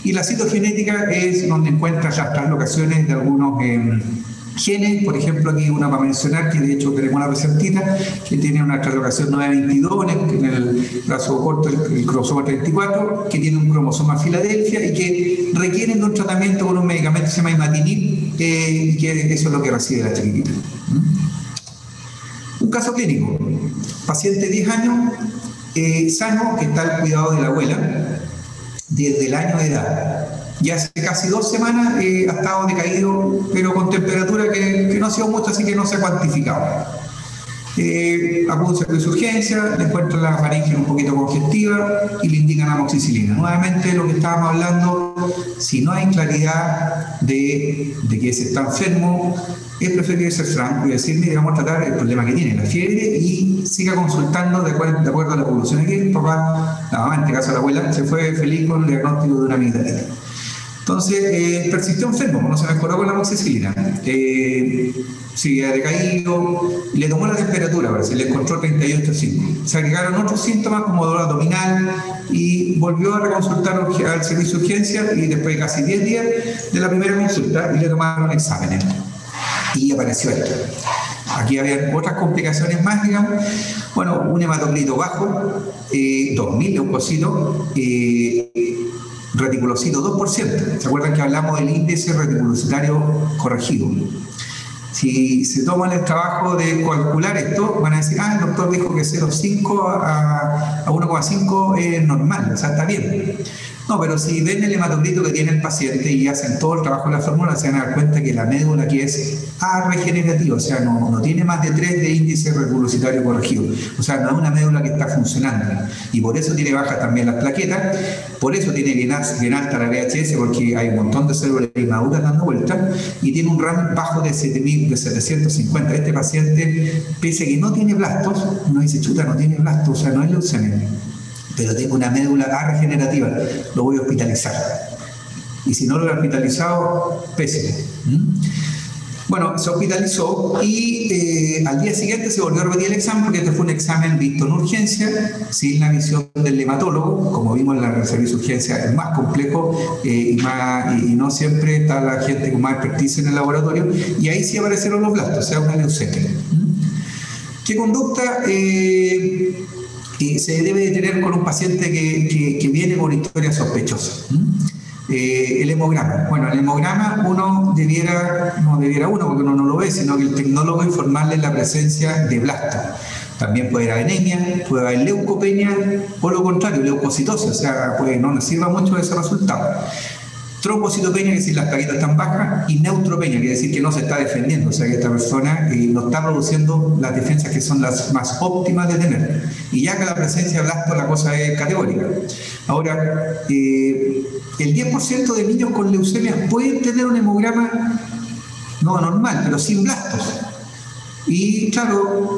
Y la citogenética es donde encuentras las translocaciones de algunos genes. Por ejemplo, aquí una para mencionar, que de hecho tenemos una presentita que tiene una translocación 922 en el brazo corto, el cromosoma 34, que tiene un cromosoma Filadelfia y que requieren de un tratamiento con un medicamento que se llama imatinib, y que eso es lo que recibe la chiquitita. Un caso clínico: paciente de 10 años, sano, que está al cuidado de la abuela desde el año de edad. Ya hace casi 2 semanas ha estado decaído, pero con temperatura que no ha sido mucho, así que no se ha cuantificado. Acude a un servicio de urgencia, le encuentran la faringe un poquito congestiva y le indican amoxicilina. Nuevamente, lo que estábamos hablando, si no hay claridad de que se está enfermo, es preferible ser franco y decir: mire, vamos a tratar el problema que tiene, la fiebre, y siga consultando de acuerdo a la evolución. Aquí el papá, la mamá, en este caso la abuela, se fue feliz con el diagnóstico de una amigdalitis. Entonces, persistió enfermo, no se mejoró con la amoxicilina. Sigue decaído, le tomó la temperatura, ahora se le encontró 38,5. Se agregaron otros síntomas como dolor abdominal y volvió a reconsultar al servicio de urgencia, y después de casi 10 días de la primera consulta, y le tomaron exámenes. Y apareció esto. Aquí había otras complicaciones más, digamos. Bueno, un hematocrito bajo, 2000 leucocitos, reticulocito 2%. ¿Se acuerdan que hablamos del índice reticulocitario corregido? Si se toman el trabajo de calcular esto, van a decir: el doctor dijo que 0,5 a 1,5 es normal, o sea, está bien. No, pero si ven el hematocrito que tiene el paciente y hacen todo el trabajo de la fórmula, se van a dar cuenta que la médula aquí es arregenerativa, o sea, no tiene más de 3 de índice reticulocitario corregido. O sea, no es una médula que está funcionando. Y por eso tiene bajas también las plaquetas, por eso tiene bien alta la VHS, porque hay un montón de células inmaduras dando vueltas, y tiene un RAM bajo de 750. Este paciente, pese a que no tiene blastos, uno dice: chuta, no tiene blastos, o sea, no es leucemia, pero tengo una médula arregenerativa, lo voy a hospitalizar. Y si no lo he hospitalizado, pésimo. Bueno, se hospitalizó y al día siguiente se volvió a repetir el examen, porque este fue un examen visto en urgencia, sin la visión del hematólogo. Como vimos, en la servicio de urgencia es más complejo y no siempre está la gente con más expertise en el laboratorio, y ahí sí aparecieron los blastos, o sea, una leucemia. ¿Qué conducta se debe de tener con un paciente que viene con historia sospechosa? El hemograma. Bueno, el hemograma no debiera porque uno no lo ve, sino que el tecnólogo informarle la presencia de blastos. También puede haber anemia, puede haber leucopenia, o lo contrario, leucocitosis, o sea, no nos sirva mucho ese resultado. Trombocitopenia, quiere decir las plaquetas están bajas, y neutropenia, quiere decir que no se está defendiendo, o sea que esta persona no está produciendo las defensas que son las más óptimas de tener. Y ya que la presencia de blasto, la cosa es categórica. Ahora, el 10% de niños con leucemia pueden tener un hemograma no normal, pero sin blastos. Y claro,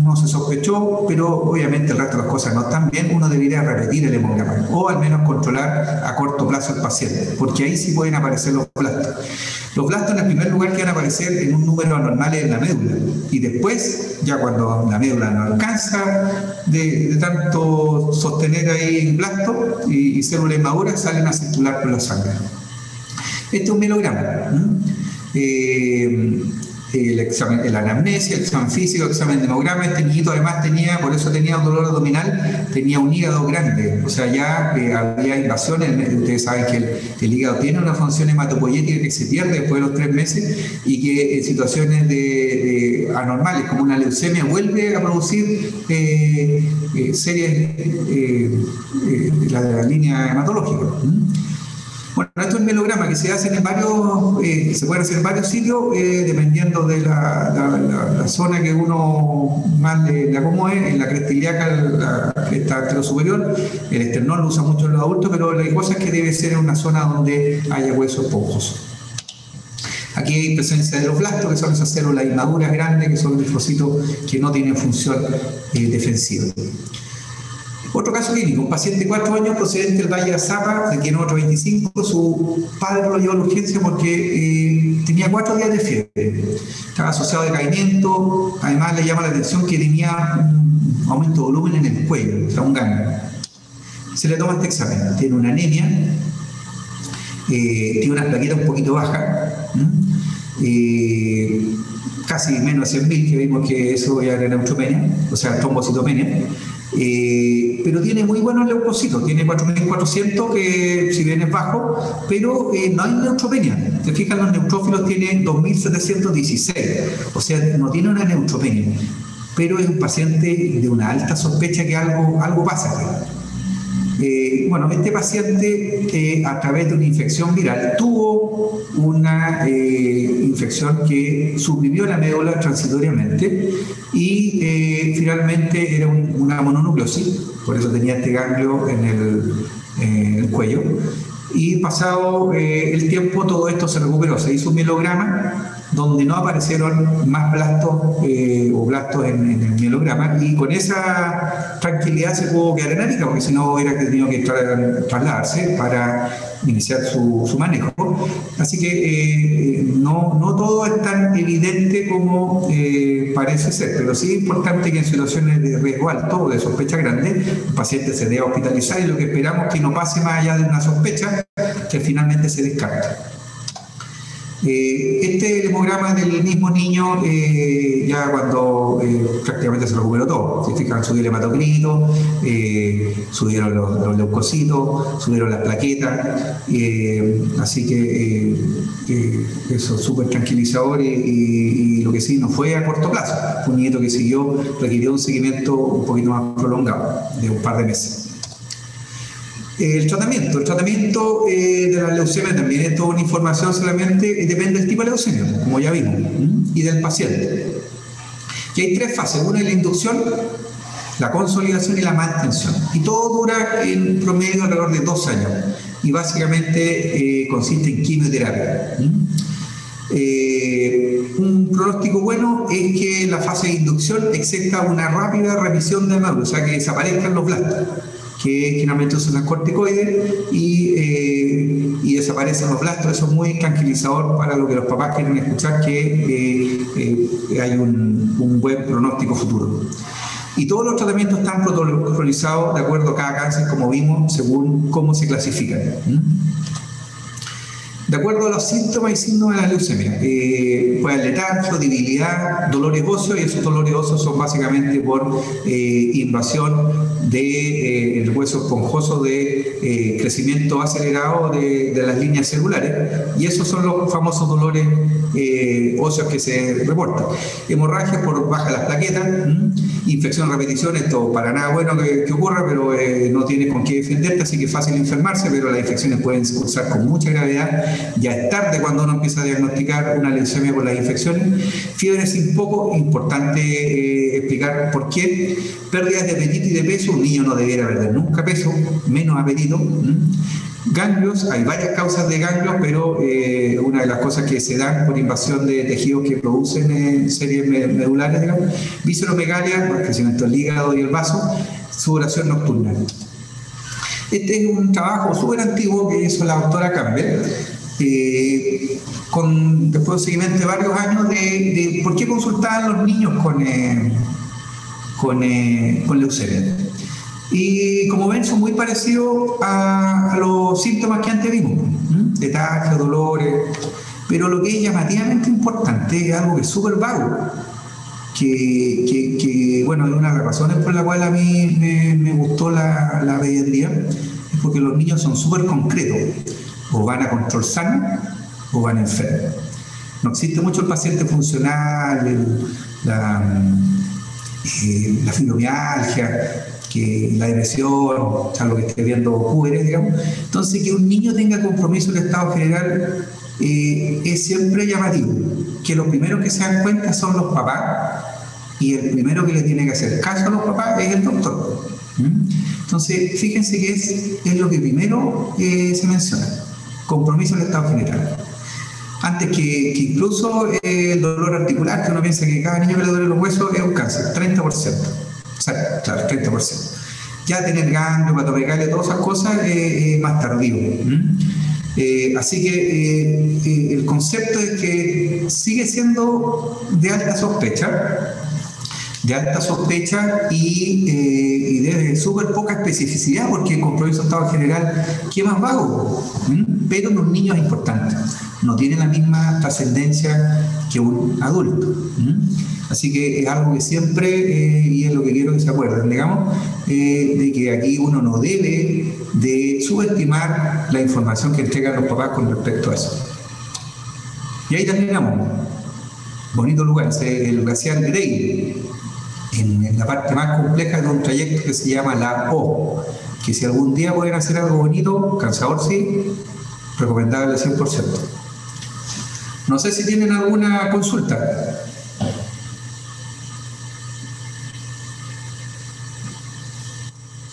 no se sospechó, pero obviamente el resto de las cosas no están bien. Uno debería repetir el hemograma, o al menos controlar a corto plazo al paciente, porque ahí sí pueden aparecer los blastos. Los blastos, en el primer lugar, que van a aparecer en un número anormal en la médula, y después, ya cuando la médula no alcanza de tanto sostener ahí blasto y células inmaduras, salen a circular por la sangre. Este es un mielograma. El examen, la anamnesia, el examen físico, el examen de hemograma. Este niñito además por eso tenía un dolor abdominal, tenía un hígado grande, o sea, ya había invasiones. Ustedes saben que el hígado tiene una función hematopoyética que se pierde después de los 3 meses, y que en situaciones de anormales como una leucemia vuelve a producir series de la línea hematológica. Bueno, esto es el mielograma que se hace en varios, se puede hacer en varios sitios, dependiendo de la zona que uno más le acomode. En la cresta ilíaca, la cresta anterosuperior, el esternón lo usa mucho en los adultos, pero la cosa es que debe ser en una zona donde haya hueso esponjoso. Aquí hay presencia de los blastos, que son esas células inmaduras grandes, que son linfocitos que no tienen función defensiva. Otro caso clínico, un paciente de 4 años procedente del Valle de Azapa, de tiene otro 25, su padre lo llevó a la urgencia porque tenía 4 días de fiebre, estaba asociado a decaimiento, además le llama la atención que tenía un aumento de volumen en el cuello, o sea, un ganglio. Se le toma este examen, tiene una anemia, tiene unas plaquetas un poquito bajas, casi menos de 100.000, que vimos que eso ya era neutropenia, o sea, trombocitopenia. Pero tiene muy buenos leucocitos, tiene 4.400, que si bien es bajo, pero no hay neutropenia. Se fijan, los neutrófilos tienen 2.716, o sea, no tiene una neutropenia, pero es un paciente de una alta sospecha que algo pasa aquí. Bueno, este paciente a través de una infección viral tuvo una infección que suprimió la médula transitoriamente y finalmente era una mononucleosis, por eso tenía este ganglio en el cuello, y pasado el tiempo todo esto se recuperó, se hizo un mielograma donde no aparecieron más blastos o blastos en el mielograma, y con esa tranquilidad se pudo quedar en Arica, porque si no hubiera tenido que trasladarse para iniciar su manejo. Así que no todo es tan evidente como parece ser, pero sí es importante que en situaciones de riesgo alto o de sospecha grande el paciente se deba hospitalizar, y lo que esperamos es que no pase más allá de una sospecha que finalmente se descarta. Este hemograma del mismo niño, ya cuando prácticamente se recuperó todo. Si fijan, subió el hematocrito, subieron los leucocitos, subieron las plaquetas, así que eso es súper tranquilizador, y lo que sí no fue a corto plazo, fue un nieto que requirió un seguimiento un poquito más prolongado, de un par de meses. El tratamiento de la leucemia también es toda una información, solamente depende del tipo de leucemia, como ya vimos, y del paciente. Y hay 3 fases: una es la inducción, la consolidación y la mantención. Y todo dura en promedio alrededor de 2 años. Y básicamente consiste en quimioterapia. Un pronóstico bueno es que la fase de inducción exista una rápida remisión de médula, o sea, que desaparezcan los blastos, que generalmente usan corticoides, y desaparecen los blastos. Eso es muy tranquilizador para lo que los papás quieren escuchar, que hay un buen pronóstico futuro. Y todos los tratamientos están protocolizados de acuerdo a cada cáncer, como vimos, según cómo se clasifican. De acuerdo a los síntomas y signos de la leucemia, puede haber letargo, debilidad, dolores óseos, y esos dolores óseos son básicamente por invasión del hueso esponjoso, de crecimiento acelerado de las líneas celulares, y esos son los famosos dolores óseos que se reportan. Hemorragias por baja las plaquetas, infección a repetición, esto para nada bueno que ocurra, pero no tienes con qué defenderte, así que es fácil enfermarse, pero las infecciones pueden cursar con mucha gravedad. Ya es tarde cuando uno empieza a diagnosticar una leucemia por las infecciones. Fiebre sin poco, importante explicar por qué. Pérdidas de apetito y de peso, un niño no debiera perder nunca peso, menos apetito. Ganglios, hay varias causas de ganglios, pero una de las cosas que se dan por invasión de tejidos que producen series medulares, digamos, visceromegalia, crecimiento del hígado y el vaso, sudoración nocturna. Este es un trabajo súper antiguo que hizo la doctora Campbell, después de un seguimiento de varios años de por qué consultaban los niños con leucemia. Y como ven, son muy parecidos a los síntomas que antes vimos, letargia, dolores, pero lo que es llamativamente importante es algo que es súper vago, que bueno, es una de las razones por la cual a mí me gustó la pediatría, es porque los niños son súper concretos, o van a control sano o van enfermos. No existe mucho el paciente funcional, la fibromialgia, que la depresión, salvo que esté viendo púberes, digamos. Entonces, que un niño tenga compromiso en el estado general es siempre llamativo. Que los primeros que se dan cuenta son los papás, y el primero que le tiene que hacer caso a los papás es el doctor. Entonces, fíjense que es lo que primero se menciona: compromiso en el estado general. Antes que incluso el dolor articular, que uno piensa que cada niño que le duele los huesos es un cáncer, 30%. O sea, claro, 30%. Ya tener ganglio, hepatomegalia, todas esas cosas es más tardío. Así que el concepto es que sigue siendo de alta sospecha y de súper poca especificidad, porque el compromiso de estado general, ¿qué más vago? Pero en los niños es importante, no tiene la misma trascendencia que un adulto. Así que es algo que siempre, y es lo que quiero que se acuerden, digamos, de que aquí uno no debe de subestimar la información que entregan los papás con respecto a eso. Y ahí terminamos. Bonito lugar, el glaciar Grey, en la parte más compleja de un trayecto que se llama la O, que si algún día pueden hacer algo bonito, cansador sí, recomendable al 100%. No sé si tienen alguna consulta.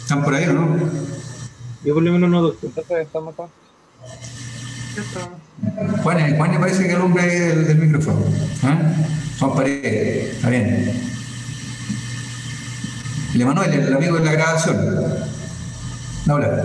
¿Están por ahí o no? Yo por lo menos no, doctor. ¿Estamos acá? Juan parece que es el hombre del micrófono. Juan Paredes, está bien. El Emanuel, el amigo de la grabación. Hola.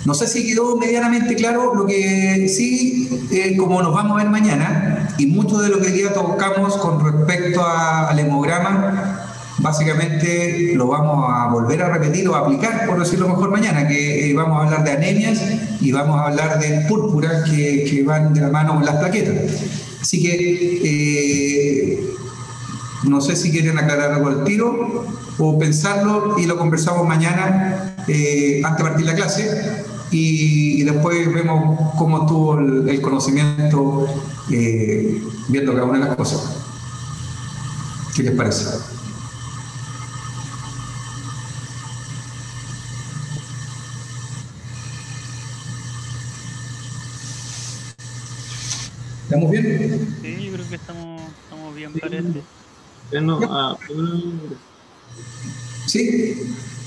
No sé si quedó medianamente claro. Lo que sí, como nos vamos a ver mañana, y mucho de lo que hoy día tocamos con respecto al hemograma, básicamente lo vamos a volver a repetir o a aplicar, por decirlo mejor, mañana, que vamos a hablar de anemias y vamos a hablar de púrpuras que van de la mano con las plaquetas. Así que no sé si quieren aclarar algo al tiro o pensarlo y lo conversamos mañana antes de partir la clase, y después vemos cómo estuvo el conocimiento viendo cada una de las cosas. ¿Qué les parece? ¿Estamos bien? Sí, yo creo que estamos bien, parece. Sí.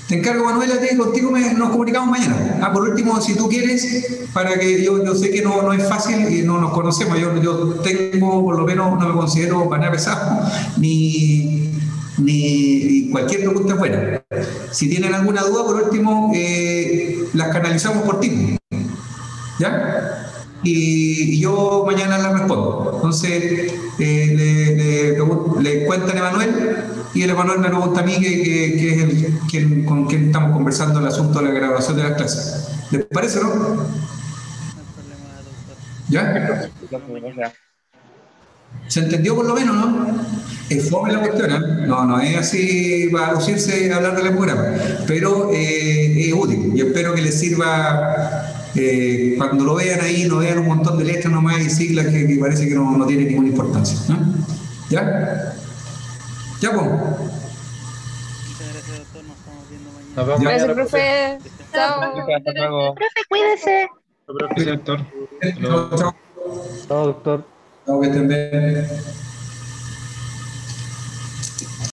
Te encargo, Manuel, contigo nos comunicamos mañana. Por último, si tú quieres, para que yo sé que no es fácil y no nos conocemos, yo tengo, por lo menos, no me considero para nada pesado, ni cualquier pregunta es buena. Si tienen alguna duda, por último, las canalizamos por ti. ¿Ya? Y yo mañana la respondo. Entonces, le cuentan a Emanuel, y el Emanuel me pregunta a mí, que es con quien estamos conversando el asunto de la grabación de las clases. ¿Les parece, no? No hay problema, doctor. ¿Ya? Ya. ¿Se entendió por lo menos, no? Es fome la cuestión, ¿eh? No es así para lucirse a hablar del hemograma, pero es útil, y espero que les sirva. Cuando lo vean ahí, no vean un montón de letras nomás y siglas que parece que no tienen ninguna importancia, ¿no? ¿Ya? ¿Ya, pues? Muchas gracias, doctor. Nos estamos viendo mañana. Nos vemos Gracias, mañana, profe. Chao. Hasta luego. Profe, cuídese. Profe, doctor. Chao. Chao, doctor. Chao, que estén bien.